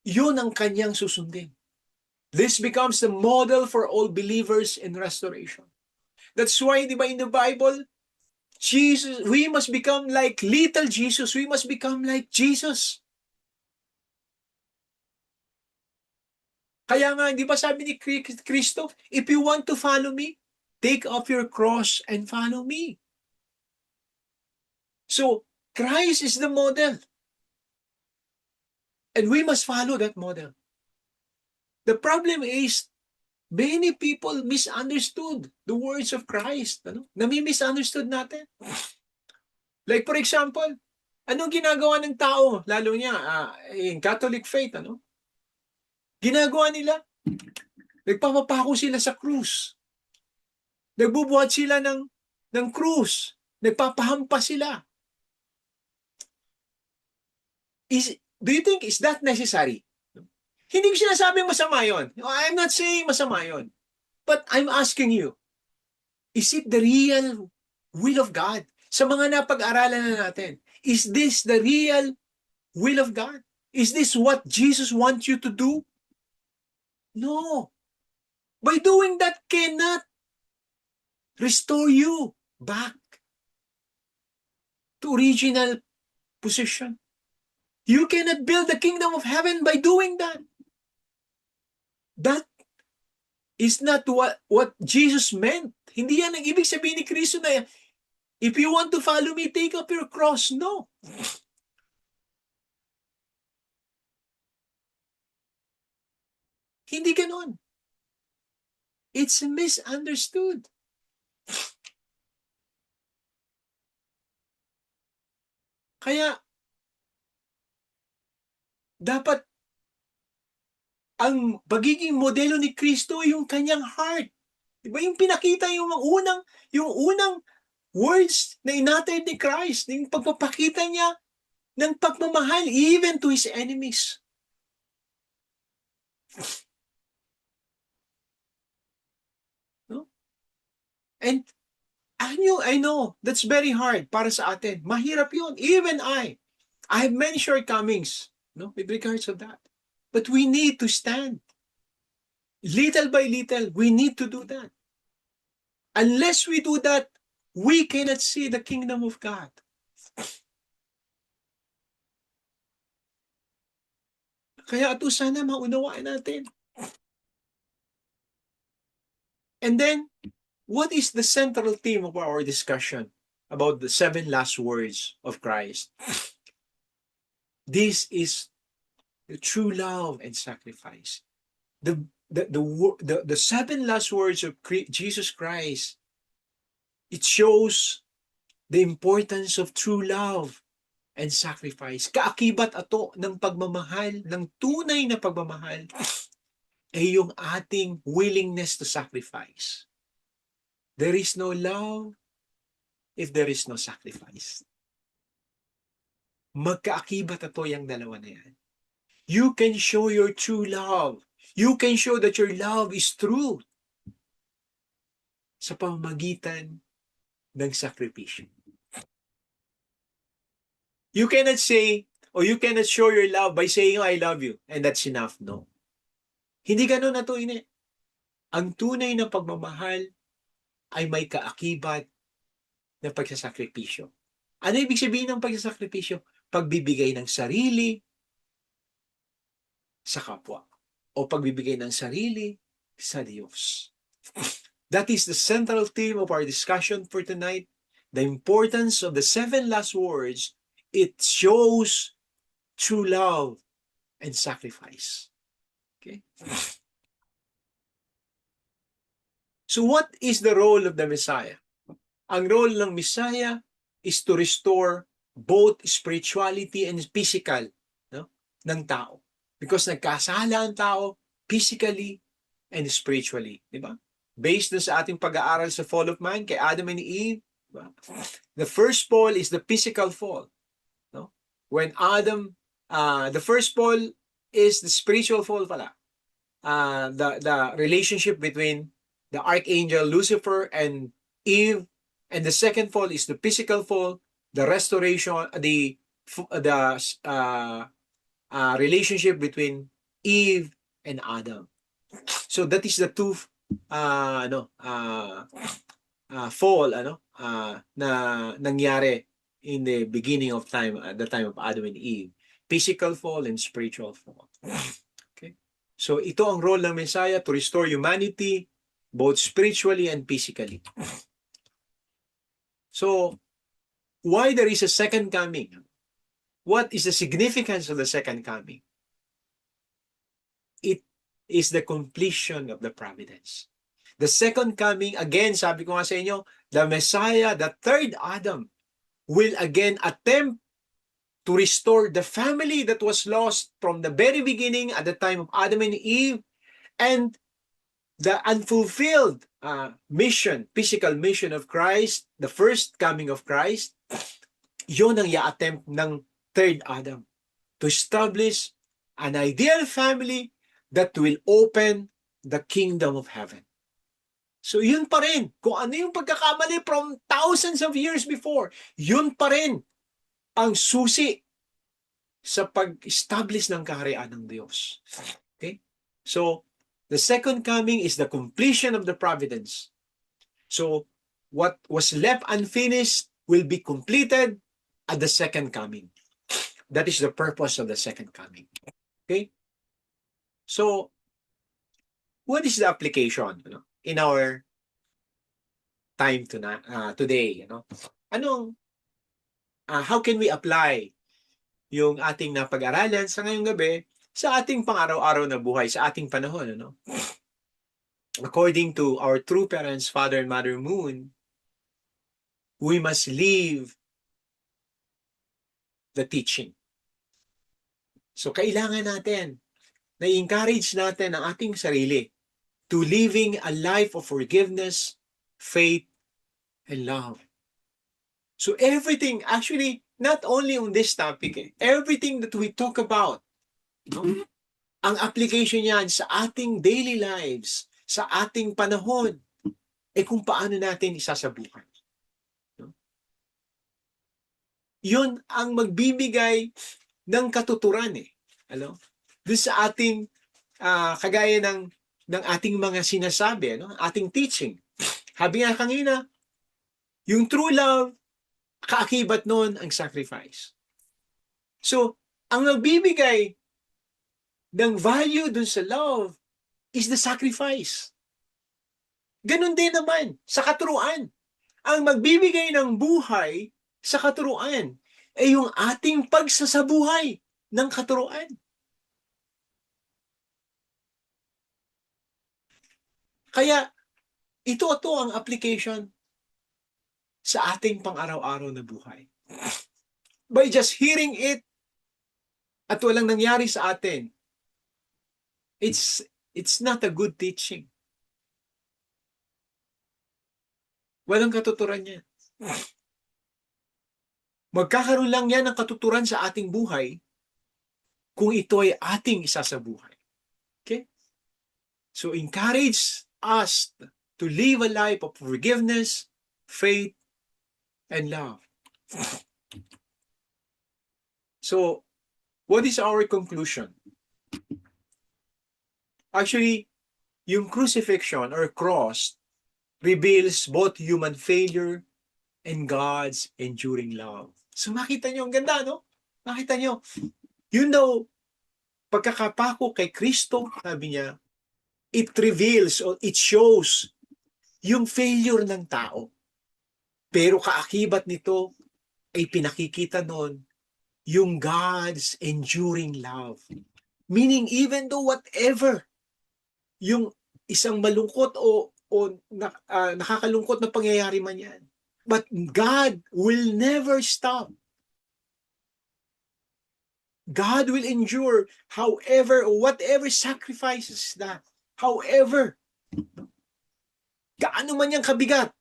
yun ang kanyang susundin. This becomes the model for all believers in restoration. That's why, di ba, in the Bible, Jesus, we must become like little Jesus. We must become like Jesus. Kaya nga, di ba sabi ni Kristo, if you want to follow me, take up your cross and follow me. So, Christ is the model. And we must follow that model. The problem is, many people misunderstood the words of Christ. Nami-misunderstood natin. Like for example, anong ginagawa ng tao, lalo niya in Catholic faith, ginagawa nila, nagpapapako sila sa krus. Nagbubuhat sila ng krus. Nagpapahampas sila. Do you think, is that necessary? Hindi ko sinasabing masama yun. I'm not saying masama yun. But I'm asking you, is it the real will of God? Sa mga napag-aralan na natin, is this the real will of God? Is this what Jesus wants you to do? No. By doing that cannot restore you back to original position. You cannot build the kingdom of heaven by doing that. That is not what Jesus meant. Hindi yan ang ibig sabihin ni Kristo na if you want to follow me, take up your cross. No. Hindi ganon. It's misunderstood. Kaya, dapat ang pagiging modelo ni Kristo yung kanyang heart. Diba yung pinakita yung unang words na inatid ni Christ, yung pagpapakita niya ng pagmamahal even to his enemies. No? And I know that's very hard para sa atin. Mahirap yun. Even I have many shortcomings, with regards to that. But we need to stand. Little by little, we need to do that. Unless we do that, we cannot see the kingdom of God. Kaya ito sana maunawaan natin. And then, what is the central theme of our discussion about the 7 last words of Christ? This is the true love and sacrifice. The 7 last words of Jesus Christ, it shows the importance of true love and sacrifice. Kaakibat ato ng pagmamahal, ng tunay na pagmamahal, ay yung ating willingness to sacrifice. There is no love if there is no sacrifice. Magkaakibat ato yung dalawa na yan. You can show your true love. You can show that your love is true sa pamamagitan ng sakripisyo. You cannot say, or you cannot show your love by saying, I love you, and that's enough. No. Hindi ganun na to, ini. Ang tunay na pagmamahal ay may kaakibat na pagsasakripisyo. Ano ibig sabihin ng pagsasakripisyo? Pagbibigay ng sarili sa kapwa o pagbibigay ng sarili sa Diyos. That is the central theme of our discussion for tonight. The importance of the 7 last words. It shows true love and sacrifice. Okay? So what is the role of the Messiah? Ang role ng Messiah is to restore both spirituality and physical, no, ng tao. Because nagkasala ang tao physically and spiritually. Di ba? Based na sa ating pag-aaral sa fall of man, kay Adam and Eve, diba? The first fall is the physical fall. No? When Adam, the first fall is the spiritual fall pala. The relationship between the archangel Lucifer and Eve, and the second fall is the physical fall, the restoration, the relationship between Eve and Adam. So that is the two fall na nangyari in the beginning of time, at the time of Adam and Eve. Physical fall and spiritual fall. Okay? So ito ang role ng Messiah, to restore humanity both spiritually and physically. So why there is a second coming? What is the significance of the second coming? It is the completion of the providence. The second coming, again, sabi ko nga sa inyo, the Messiah, the third Adam, will again attempt to restore the family that was lost from the very beginning at the time of Adam and Eve, and the unfulfilled mission, physical mission of Christ, the first coming of Christ. Yun ang i-attempt ng third Adam, to establish an ideal family that will open the kingdom of heaven. So yun pa rin, kung ano yung pagkakamali from thousands of years before, yun pa rin ang susi sa pag-establish ng kaharian ng Diyos. Okay? So, the second coming is the completion of the providence. So, what was left unfinished will be completed at the second coming. That is the purpose of the second coming. Okay? So, what is the application in our time today? How can we apply yung ating napag-aralan sa ngayong gabi sa ating pang-araw-araw na buhay, sa ating panahon? According to our true parents, Father and Mother Moon, we must live the teaching. So, kailangan natin na encourage natin ang ating sarili to living a life of forgiveness, faith, and love. So everything, actually, not only on this topic, everything that we talk about, ang application yan sa ating daily lives, sa ating panahon, kung paano natin isasabukan. Yun ang magbibigay ng katuturan doon sa ating kagaya ng ating mga sinasabi, ating teaching. Sabi nga kanina, yung true love, kaakibat nun ang sacrifice. So, ang nagbibigay ng value dun sa love is the sacrifice. Ganon din naman sa katuruan. Ang magbibigay ng buhay sa katuruan ay yung ating pagsasabuhay ng katuruan. Kaya, ito ang application sa ating pang-araw-araw na buhay. By just hearing it at walang nangyari sa atin, it's not a good teaching. Walang katuturan yan. Magkakaroon lang yan ng katuturan sa ating buhay kung ito ay ating isasabuhay. Okay? So encourage us to live a life of forgiveness, faith, and love. So, what is our conclusion? Actually, yung crucifixion or cross reveals both human failure and God's enduring love. So makita nyo, ang ganda, no? Makita nyo, yun daw, pagkakapako kay Kristo, sabi niya, it reveals or it shows yung failure ng tao. Pero kaakibat nito ay pinakikita nun yung God's enduring love. Meaning, even though whatever yung isang malungkot o nakakalungkot na pangyayari man yan, but God will never stop. God will endure however, whatever sacrifices that. However, gaano man yung kabigat,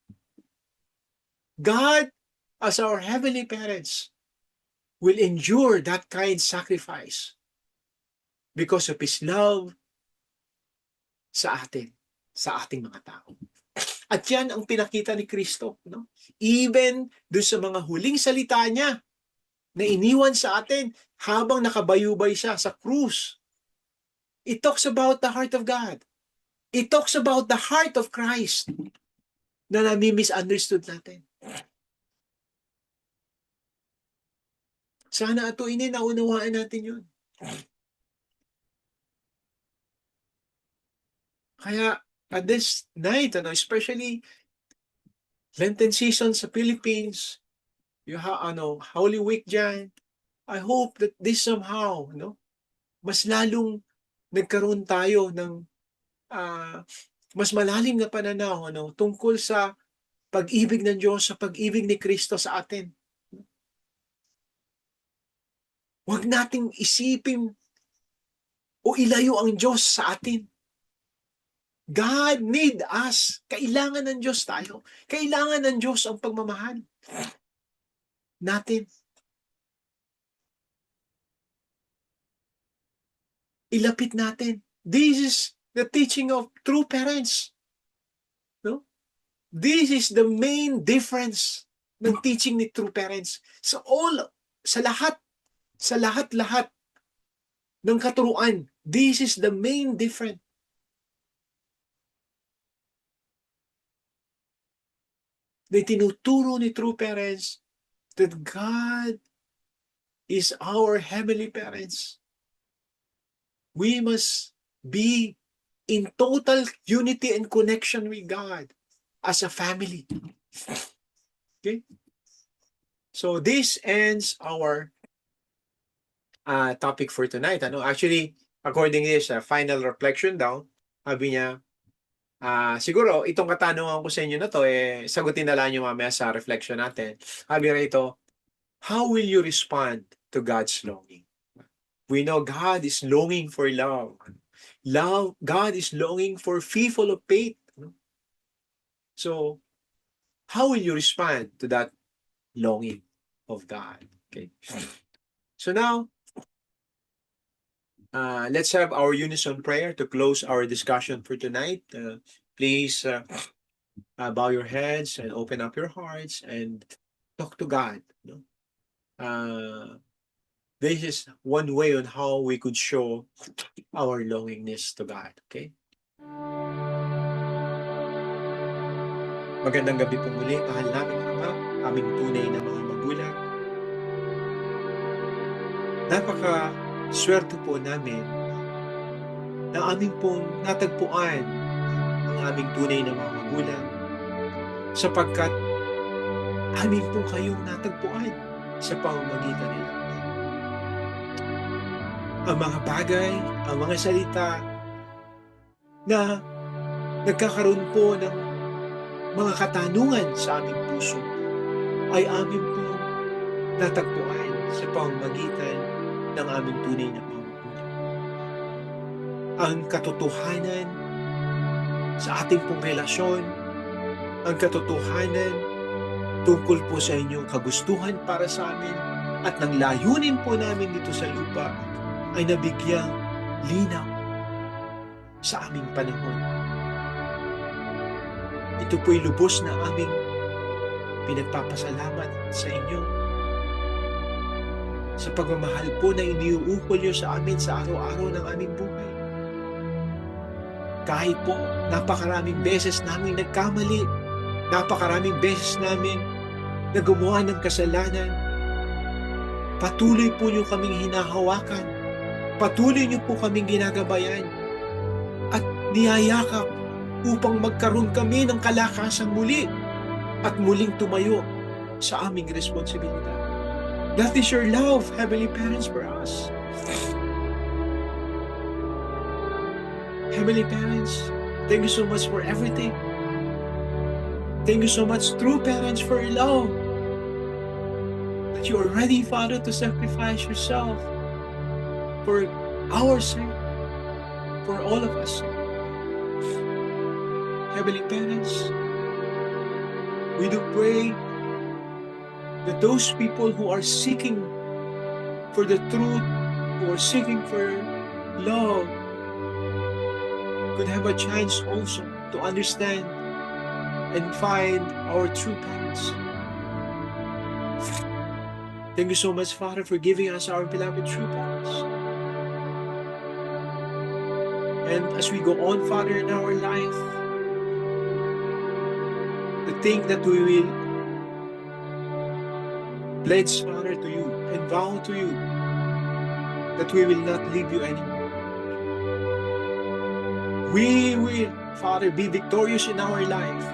God, as our heavenly parents, will endure that kind of sacrifice because of His love sa atin, sa ating mga tao. At yan ang pinakita ni Kristo. No? Even doon sa mga huling salita niya na iniwan sa atin habang nakabayubay siya sa krus. It talks about the heart of God. It talks about the heart of Christ na nami-misunderstood natin. Sana ito naunawaan natin yun. Kaya at this night, especially Lenten season sa Philippines, Holy Week dyan, I hope that this somehow, mas lalong nagkaroon tayo ng mas malalim na pananaw tungkol sa pag-ibig ng Diyos, sa pag-ibig ni Kristo sa atin. Huwag nating isipin o ilayo ang Diyos sa atin. God need us. Kailangan ng Diyos tayo. Kailangan ng Diyos ang pagmamahal natin. Ilapit natin. This is the teaching of true parents. No? This is the main difference ng teaching ni true parents. Sa lahat ng katuruan, this is the main difference. Na tinuturo ni true parents that God is our heavenly parents. We must be in total unity and connection with God as a family. Okay? So this ends our topic for tonight. Actually, according to this final reflection daw, sabi niya, siguro itong katanungan ko sa inyo na to, sagutin na lang nyo mamaya sa reflection natin. Sabi rito, how will you respond to God's longing? We know God is longing for love. God is longing for people of faith. So, how will you respond to that longing of God? Okay. So now, let's have our unison prayer to close our discussion for tonight. Please bow your heads and open up your hearts and talk to God. This is one way on how we could show our longingness to God. Okay? Magandang gabi po muli, mahal namin Ama, aming tunay na mga magulang. Napaka-swerte po namin na aming pong natagpuan ang aming tunay na mga magulang sapagkat amin pong kayong natagpuan sa pamamagitan nila. Ang mga bagay, ang mga salita na nagkakaroon po ng mga katanungan sa aming puso ay amin po natagpuan sa pamamagitan ng aming tunay na mga magulang. Ang katotohanan sa ating pong relasyon, ang katotohanan tungkol po sa inyong kagustuhan para sa amin at ng layunin po namin dito sa lupa ay nabigyang linaw sa aming panahon. Ito po'y lubos na aming pinagpapasalamat sa inyo sa pagmamahal po na iniuukol nyo sa amin sa araw-araw ng aming buhay. kahit po napakaraming beses namin nagkamali, napakaraming beses namin na gumawa ng kasalanan, patuloy po niyo kaming hinahawakan, patuloy niyo po kaming ginagabayan at niyayakap upang magkaroon kami ng kalakasang muli at muling tumayo sa aming responsibilidad. That is your love, Heavenly Parents, for us. Heavenly Parents, thank you so much for everything. Thank you so much, true parents, for your love. That you are ready, Father, to sacrifice yourself for our sake, for all of us. Heavenly Parents, we do pray that those people who are seeking for the truth, who are seeking for love, could have a chance also to understand and find our true parents. Thank you so much, Father, for giving us our beloved true parents. And as we go on, Father, in our life, to think that we will pledge, Father, to you and vow to you that we will not leave you anymore. We will, Father, be victorious in our life.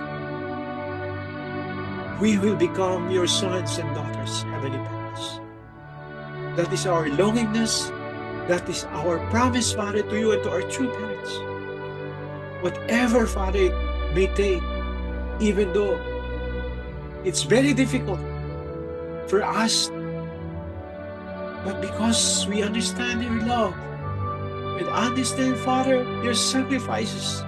We will become your sons and daughters, Heavenly Parents. That is our longingness. That is our promise, Father, to you and to our true parents. Whatever, Father, it may take, even though it's very difficult for us, but because we understand your love and understand, Father, your sacrifices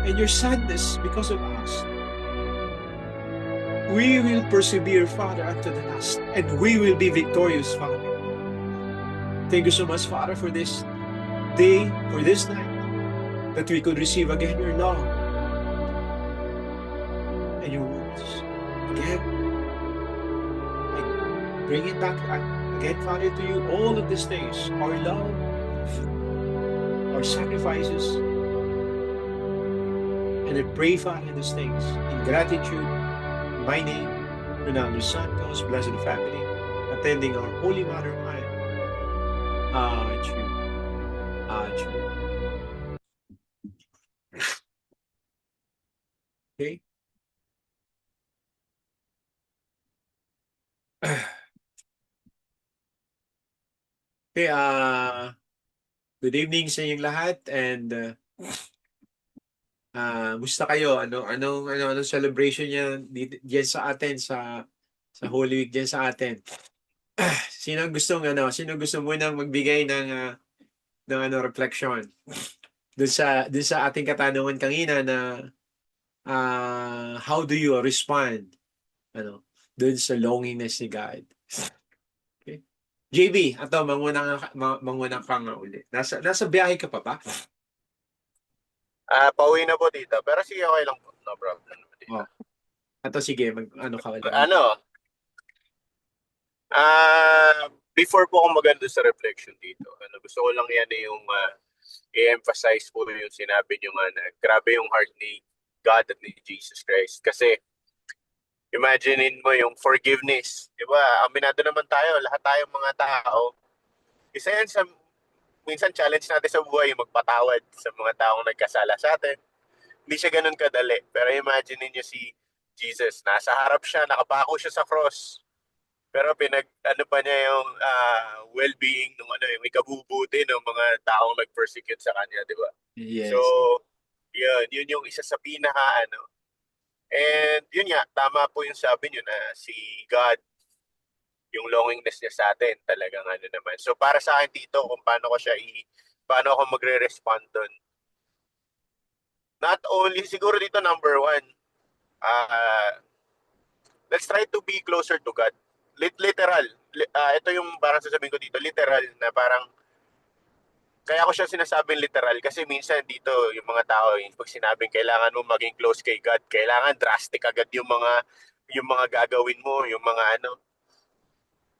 and your sadness because of us, we will persevere, Father, unto the last, and we will be victorious, Father. Thank you so much, Father, for this day, for this night, that we could receive again your love and your words. Again, I bring it back again, Father, to you, all of these things, our love, our sacrifices, and I pray, Father, these things in gratitude. In my name, Ronaldo Santos, blessed family, attending our Holy Mother Maya. True. True. Okay. Okay, good evening sa inyong lahat, and musta kayo? Anong celebration niya diyan sa atin sa Holy Week diyan sa atin? Sino gusto munang magbigay ng reflection dun sa ating katanungan kanina na how do you respond dun sa longingness ni God? Okay. JB, ato manguna ka nga uli. Nasa biyahe ka pa ba? Pauwi na po dito. Pero sige, okay lang po. No problem. Oh. Ato sige, ka ulit. Before po ako maganda sa reflection dito, gusto ko lang yan yung i-emphasize po yung sinabi nyo nga na grabe yung heart ni God at ni Jesus Christ. Kasi imaginein mo yung forgiveness. Diba? Aminado naman tayo, lahat tayong mga tao. Isa yan sa minsan challenge natin sa buhay, magpatawad sa mga taong nagkasala sa atin. Hindi siya ganun kadali. Pero imagine niyo si Jesus, nasa harap siya, nakapako siya sa cross. Pero pa niya yung well-being ng yung ikabubuti ng mga taong nag-persecute sa kanya, di ba? Yes. So, yun yung isa sa pinaka And yun nga, tama po yung sabi niyo na si God, yung longingness niya sa atin, talagang naman. So para sa akin dito, kung paano ako magre-respond doon. Not only, siguro dito number one, let's try to be closer to God. Literal. Ito yung parang sasabihin ko dito, literal na parang, kaya ko siya sinasabing literal kasi minsan dito yung mga tao, pag sinabing kailangan mo maging close kay God, kailangan drastic agad yung mga gagawin mo, yung mga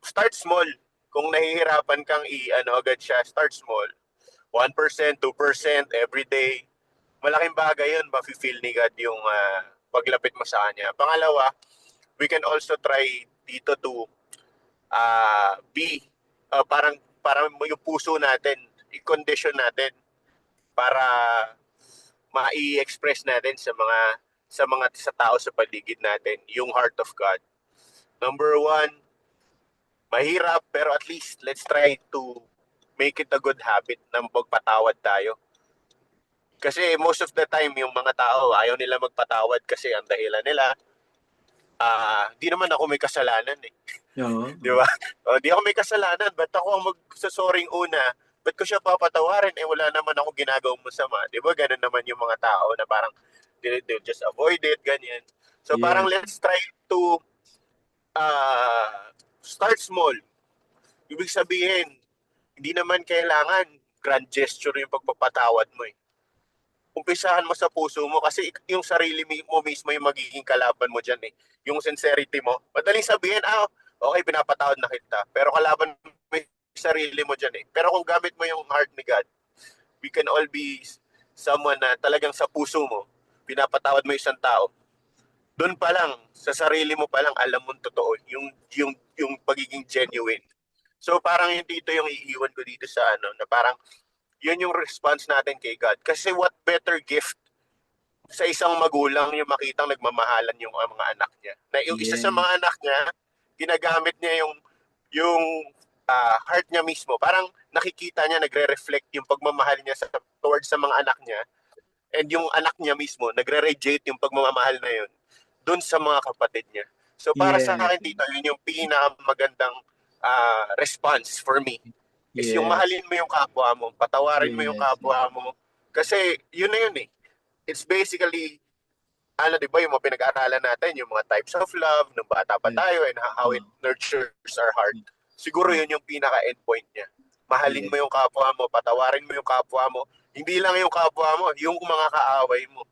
start small. Kung nahihirapan kang agad siya, start small. 1%, 2% every day. malaking bagay yun, mafe-feel ni God yung paglapit mo sa Kanya. Pangalawa, we can also try dito to parang yung puso natin, i-condition natin para ma-express natin sa tao sa paligid natin yung heart of God. Number one, mahirap pero at least let's try to make it a good habit na magpatawad tayo. Kasi most of the time yung mga tao ayaw nila magpatawad kasi ang dahilan nila di naman ako may kasalanan eh. Oo. Di ba? Di ako may kasalanan. Ba't ako ang magsasoring una? Ba't ko siya papatawarin? Wala naman ako ginagawang masama. Di ba? Ganun naman yung mga tao na parang they'll just avoid it, ganyan. So parang let's try to start small. Ibig sabihin, hindi naman kailangan grand gesture yung pagpapatawad mo eh. Umpisahan mo sa puso mo kasi yung sarili mo mismo yung magiging kalaban mo dyan eh. Yung sincerity mo. Madaling sabihin, okay, pinapatawad na kita. Pero kalaban mo yung sarili mo dyan eh. Pero kung gamit mo yung heart ni God, we can all be someone na talagang sa puso mo, pinapatawad mo isang tao. Doon pa lang, sa sarili mo pa lang, alam mo totoo, yung pagiging genuine. So parang yung dito yung iiwan ko dito sa na parang yun yung response natin kay God. Kasi what better gift sa isang magulang yung makitang nagmamahalan yung mga anak niya. Na yung isa sa mga anak niya, ginagamit niya yung heart niya mismo. Parang nakikita niya, nagre-reflect yung pagmamahal niya towards sa mga anak niya. And yung anak niya mismo, nagre-radiate yung pagmamahal na yun dun sa mga kapatid niya. So para sa akin dito, yun yung pinakamagandang response for me. Is yung mahalin mo yung kapwa mo, patawarin mo yung kapwa mo. Kasi yun na yun eh. It's basically, di ba, yung mga pinag-aaralan natin, yung mga types of love, nung bata pa tayo, and how it nurtures our heart. Siguro yun yung pinaka-endpoint niya. Mahalin mo yung kapwa mo, patawarin mo yung kapwa mo. Hindi lang yung kapwa mo, yung mga kaaway mo.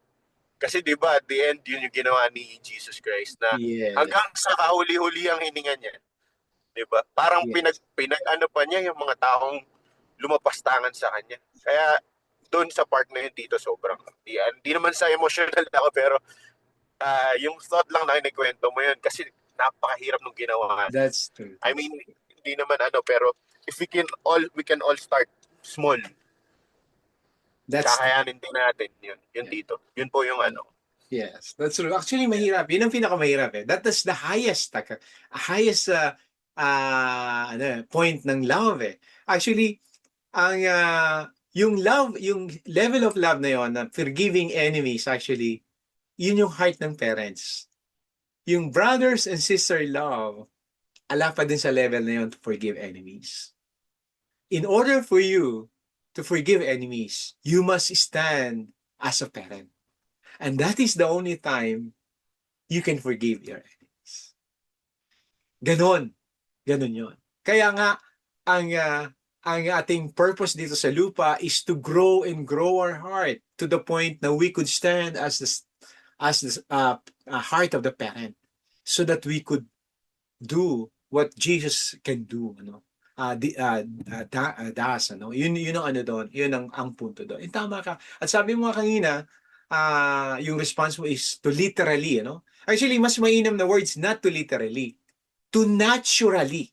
Kasi di ba, at the end, yun yung ginawa ni Jesus Christ na hanggang sa kahuli-huli ang hininga niya. Diba? Parang pinag-ano pa niya yung mga taong lumapastangan sa kanya. Kaya doon sa part na yun dito sobrang hindi naman sa emotional ako pero yung thought lang na kinikwento mo yun kasi napakahirap nung ginawa. That's true. I mean, hindi naman pero if we can all start small. Kakayanin din natin yun. Yun dito. Yun po yung Yes, that's true. Actually, mahirap. Yun ang pinakamahirap eh. That is the highest point ng love eh. Actually, yung level of love na yon, na forgiving enemies, actually, yun yung heart ng parents. Yung brothers and sister love, ala pa din sa level na yon to forgive enemies. In order for you to forgive enemies, you must stand as a parent. And that is the only time you can forgive your enemies. Ganon yun. Kaya nga, ang ating purpose dito sa lupa is to grow and grow our heart to the point na we could stand as the heart of the parent so that we could do what Jesus can do. Yun ang doon. Yun ang punto doon. Tama ka. At sabi mo kanina, yung response mo is to literally, Actually, mas mainam na words, not to literally. To naturally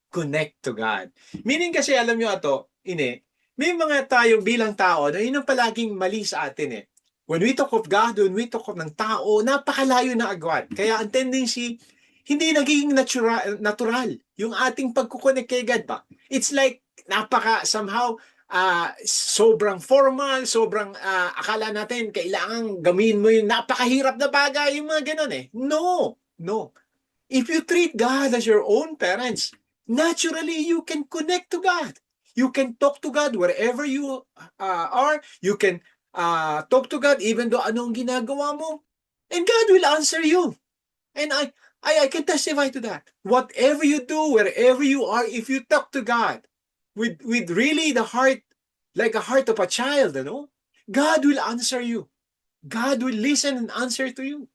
connect to God. Meaning kasi, alam nyo may mga tayo bilang tao na yun ang palaging mali sa atin eh. When we talk of God, when we talk of ng tao, napakalayo na agad. Kaya ang tendency, hindi naging natural yung ating pagkukonek kay God ba. It's like, somehow, sobrang formal, sobrang akala natin, kailangan gamitin mo yung napakahirap na bagay, yung mga ganun eh. No. If you treat God as your own parents, naturally you can connect to God. You can talk to God wherever you are. You can talk to God even though anong ginagawa mo. And God will answer you. And I can testify to that. Whatever you do, wherever you are, if you talk to God with really the heart, like a heart of a child, God will answer you. God will listen and answer to you.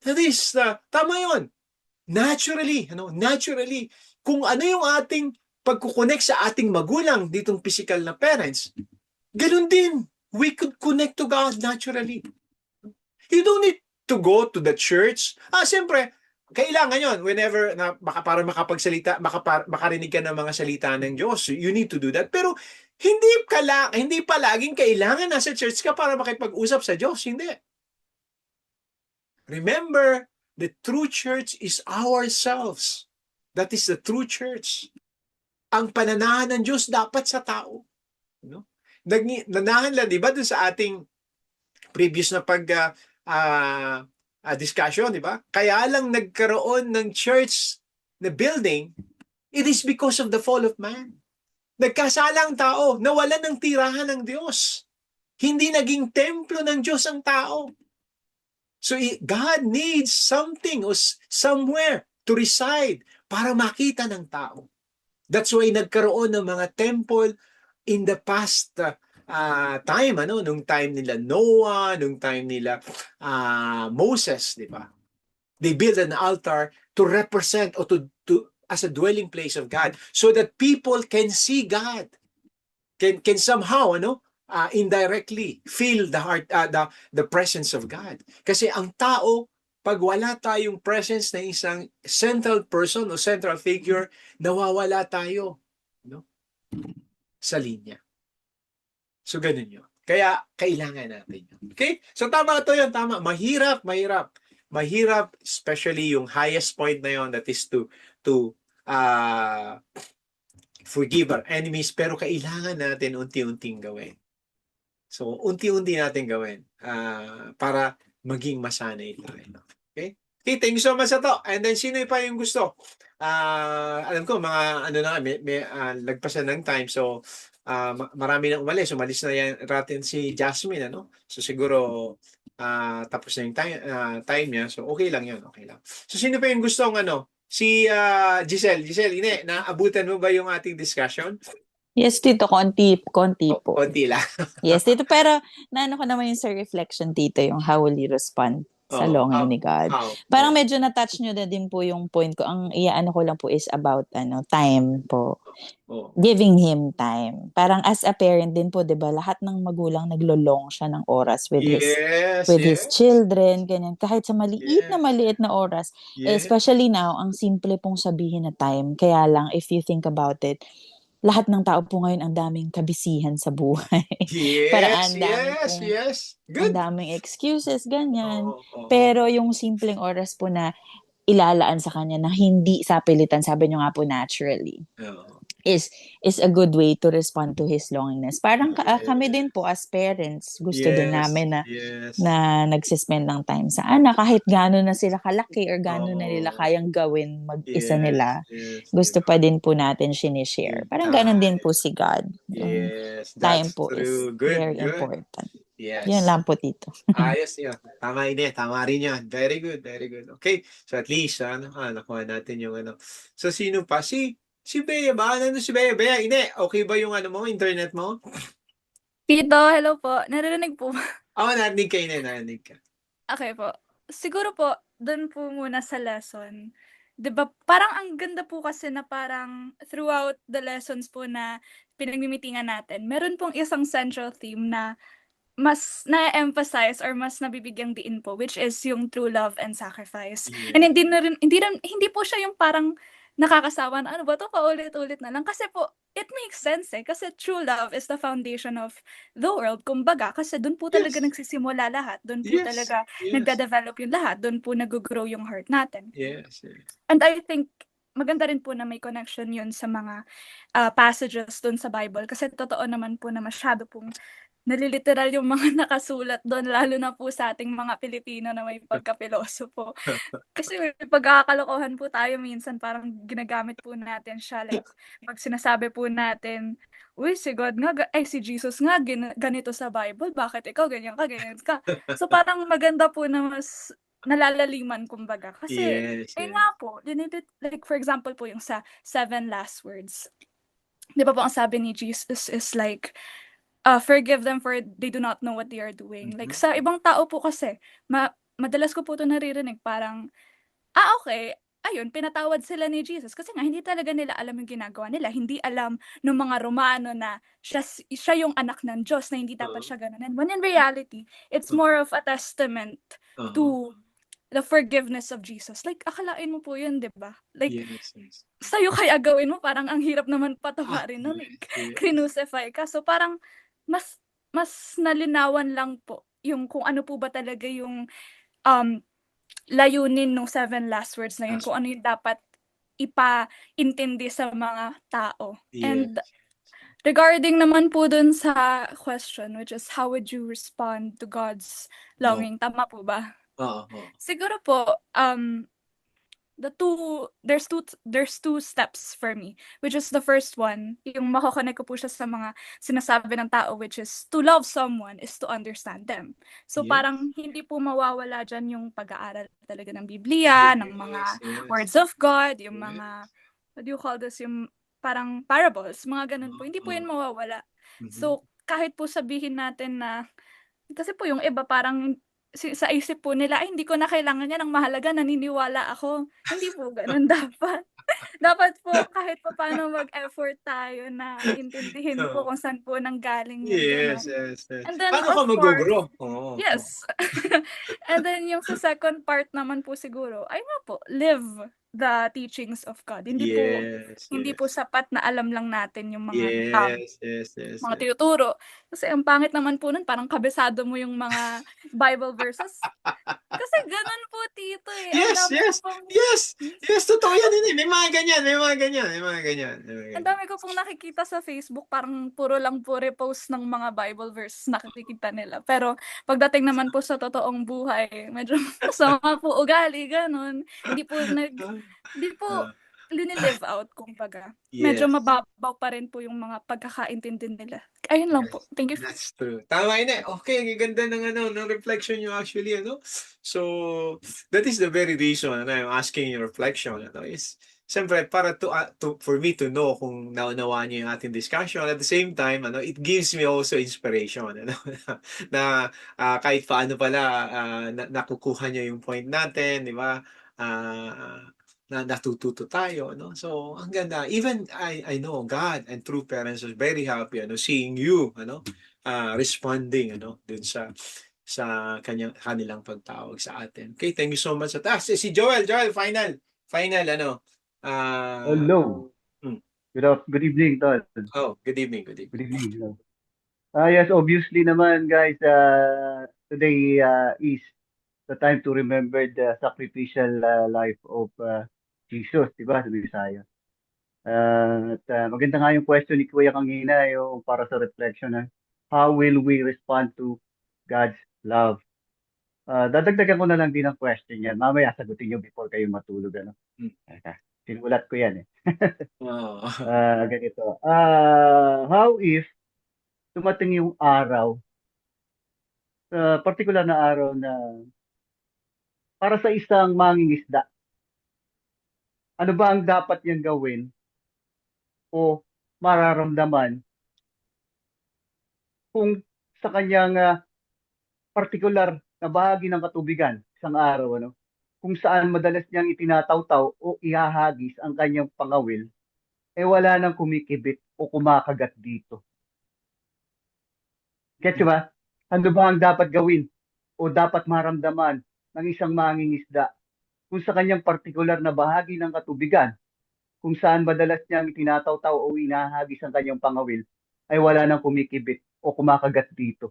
That is, tama yun. Naturally, kung ano yung ating pagkukonek sa ating magulang, ditong physical na parents, ganun din we could connect to God naturally. You don't need to go to the church. Siyempre, kailangan yon whenever para makapagsalita, makarinig ka ng mga salita ng Diyos. You need to do that. Pero hindi palaging kailangan nasa church ka para makipag-usap sa Diyos. Hindi. Remember, the true church is ourselves. That is the true church. Ang pananahan ng Diyos dapat sa tao. No? Nanahan lang, di ba, dun sa ating previous na discussion, di ba? Kaya lang nagkaroon ng church na building, it is because of the fall of man. Nagkasala ang tao, nawalan ng tirahan ng Diyos. Hindi naging templo ng Diyos ang tao. So God needs something or somewhere to reside para makita ng tao. That's why nagkaroon ng mga temple in the past time, nung time nila Noah, nung time nila Moses, di ba? They built an altar to represent or to as a dwelling place of God so that people can see God, can somehow indirectly feel the heart the presence of God. Kasi ang tao, pag wala tayong presence ng isang central person o central figure, nawawala tayo, no? Sa linya. So, ganun yun. Kaya, kailangan natin yun. Okay? So, tama ito yun. Tama. Mahirap. Especially yung highest point na yun, that is to forgive our enemies. Pero kailangan natin unti-unting gawin. So, unti-unti natin gawin para maging masanay tayo. Okay? Okay, thank you so much sa to. And then, sino pa yung gusto? Alam ko, mga may lagpasan ng time. So, marami nang umalis. Umalis na yan natin si Jasmine, So, siguro, tapos na yung time niya. So, okay lang yun. Okay lang. So, sino pa yung gustong, si Giselle. Giselle, naabutan mo ba yung ating discussion? Yes, Tito, konti po. Konti lang. Yes, Tito, pero naano ko naman yung sa reflection, Tito, yung how will you respond sa longing ni God. Parang medyo na-touch nyo na din po yung point ko. Ang iyaano ko lang po is about time po. Giving him time. Parang as a parent din po, 'di ba? Lahat ng magulang naglolong siya ng oras with his children, ganyan. Kahit sa maliit na oras. Especially now, ang simple pong sabihin na time. Kaya lang, if you think about it, lahat ng tao po ngayon ang daming kabisihan sa buhay. Yes. Good. Ang daming excuses, ganyan. Pero yung simpleng oras po na ilalaan sa kanya na hindi sa pilitan, sabi nyo nga po naturally, is a good way to respond to his longingness. Parang kami din po as parents, gusto din namin na nagsispend ng time sa anak, kahit gano'n na sila kalaki or gano'n na nila kayang gawin mag-isa nila. Gusto pa din po natin sinishare. Parang gano'n din po si God. Yung time po is very important. Yes. Yan lang po, Tito. Ayos yun. Tama rin yan. Very good. Okay. So at least, nakuha natin yung So sino pa? Si Bea ba? Ano si Bea? Bea, okay ba yung internet mo? Tito, hello po. Naririnig po ba? Narinig ka. Okay po. Siguro po, doon po muna sa lesson. 'Di ba parang ang ganda po kasi na parang throughout the lessons po na pinagmimitingan natin, meron pong isang central theme na mas na-emphasize or mas nabibigyang diin po, which is yung true love and sacrifice. And hindi po siya yung parang nakakasawa na ano ba to, paulit-ulit na lang. Kasi po, it makes sense Kasi true love is the foundation of the world. Kumbaga, kasi doon po talaga nagsisimula lahat. Doon po talaga nagda-develop yung lahat. Doon po nag-grow yung heart natin. Yes. And I think, maganda rin po na may connection yun sa mga passages doon sa Bible. Kasi totoo naman po na masyado pong naliliteral yung mga nakasulat doon, lalo na po sa ating mga Pilipino na may pagkapilosopo. Kasi may pagkakalokohan po tayo minsan, parang ginagamit po natin siya. Like, pag sinasabi po natin, uy, si God nga, si Jesus nga, ganito sa Bible, bakit ikaw ganyan ka? So parang maganda po na mas nalalaliman, kumbaga. Kasi, nga po, like for example po yung sa 7 last words. Di ba po ang sabi ni Jesus is like, forgive them for they do not know what they are doing. Like sa ibang tao po kasi, madalas ko po ito naririnig, parang, okay, ayun, pinatawad sila ni Jesus kasi nga hindi talaga nila alam yung ginagawa nila. Hindi alam ng mga Romano na siya yung anak ng Diyos, na hindi dapat siya gano'n. When in reality, it's more of a testament to the forgiveness of Jesus. Like, akalain mo po yun, di ba? Like, Yes. sa'yo kaya gawin mo, parang ang hirap naman patawarin nun. Like, Yes. crucify ka. So, parang mas nalinawan lang po yung kung ano po ba talaga yung layunin ng 7 last words na yun, kung ano yung dapat ipaintindi sa mga tao. And regarding naman po dun sa question, which is how would you respond to God's longing? Tama po ba? Siguro po, there's two steps for me, which is the first one, yung makokonek ko po siya sa mga sinasabi ng tao, which is to love someone is to understand them. So parang hindi po mawawala dyan yung pag-aaral talaga ng Biblia, ng mga words of God, yung mga, what do you call this, yung parang parables, mga ganun po. Hindi po yun mawawala. So kahit po sabihin natin na, kasi po yung iba parang sa isip po nila, ay hindi ko na kailangan yan, ang mahalaga naniniwala ako. Hindi po ganun dapat. Dapat po kahit pa paano mag-effort tayo na intindihin po kung saan po nanggaling yung ganun. And then Paano ka of course, mag-grow? yes. And then yung sa second part naman po siguro, ay nga po, live the teachings of God. Hindi po sapat na alam lang natin yung mga mga tinuturo. Kasi ang pangit naman po nun, parang kabisado mo yung mga Bible verses. Kasi ganun po, Tito eh. Yes, totoo yan. May mga ganyan. Ang dami ko pong nakikita sa Facebook, parang puro lang po repost ng mga Bible verse nakikita nila. Pero pagdating naman po sa totoong buhay, medyo masama po ugali, ganun. Hindi po linilive out, kumbaga. Medyo mababaw pa rin po yung mga pagkakaintindi nila. Ayun lang po. Thank you. That's true. Tama yun eh. Okay, ang ganda ng reflection nyo actually, So, that is the very reason I'm asking your reflection, is siyempre para for me to know kung naunawaan niyo yung ating discussion. At the same time, it gives me also inspiration, na kahit paano pala nakukuha niyo yung point natin, di ba? Na natututo tayo, So, ang ganda. Even I know God and true parents are very happy, seeing you, responding, dun sa kanilang pagtawag sa atin. Okay, thank you so much. Si Joel, final, Hello. Good evening, Tol. Good evening. Good evening. Yes, obviously naman, guys, today is the time to remember the sacrificial life of Jesus, di ba, sa Bisaya. At maganda nga yung question ni Kuya kanina, yung para sa reflection, how will we respond to God's love? Dadagdagan ko na lang din ang question yan. Mamaya sagutin nyo before kayo matulog. Sinulat ko yan eh. Ganito. How if tumating yung araw, particular na araw na para sa isang mangingisda, ano ba ang dapat niyang gawin o mararamdaman kung sa kanyang particular na bahagi ng katubigan isang araw, kung saan madalas niyang itinatawtaw o ihahagis ang kanyang pangawil, wala nang kumikibit o kumakagat dito. Gets ba? Ano ba ang dapat gawin o dapat maramdaman ng isang mangingisda kung sa kanyang partikular na bahagi ng katubigan, kung saan madalas niyang itinatawtaw o inahagis ang kanyang pangawil, ay wala nang kumikibit o kumakagat dito.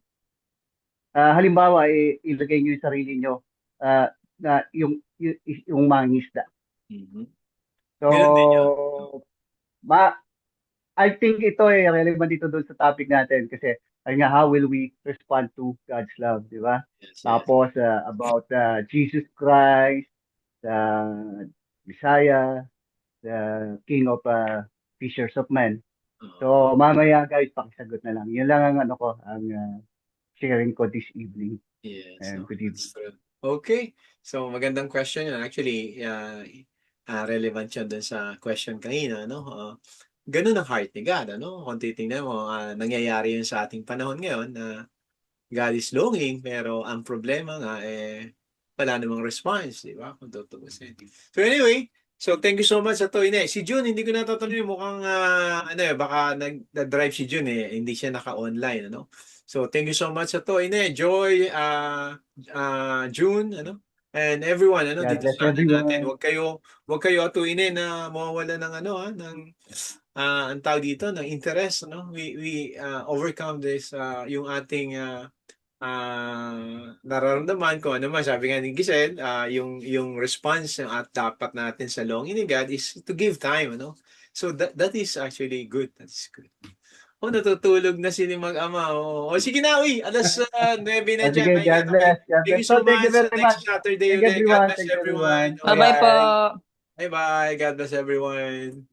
Halimbawa, ilagay niyo yung sarili niyo na yung mangingisda. So, I think ito relevant dito doon sa topic natin kasi how will we respond to God's love, di ba? Tapos about Jesus Christ, the Messiah, the King of Fishers of Men. So mamaya guys, pakisagot na lang. Yun lang ang sharing ko this evening. And good evening. Okay. So magandang question yun. Actually, relevant yun dun sa question kanina, ganun ang heart ni God, Kung titingnan mo, nangyayari yun sa ating panahon ngayon na God is longing, pero ang problema nga, wala namang response, di ba? Kung tutubusin. So anyway, So thank you so much sa to, Ine. Si June, hindi ko natatuloy, mukhang baka nag-drive si June hindi siya naka-online, ano. So thank you so much sa to, Ine, Joy, June, and everyone, God dito bless sa natin. everyone. Wag kayo atuin na mawawala ng ang tawag dito ng interest, we overcome this yung ating nararamdaman ko naman, sabi nga ni Giselle, yung response at dapat natin sa longing ni God is to give time, so that is actually good. That is good. Natutulog na sila mag-ama. Sige na, alas 9 na Sige, dyan. God bless. God Thank bless. you so Thank you much. very Next much. Saturday Thank ulit. God everyone. bless Thank you everyone. everyone. Bye-bye po. Bye-bye. God bless everyone.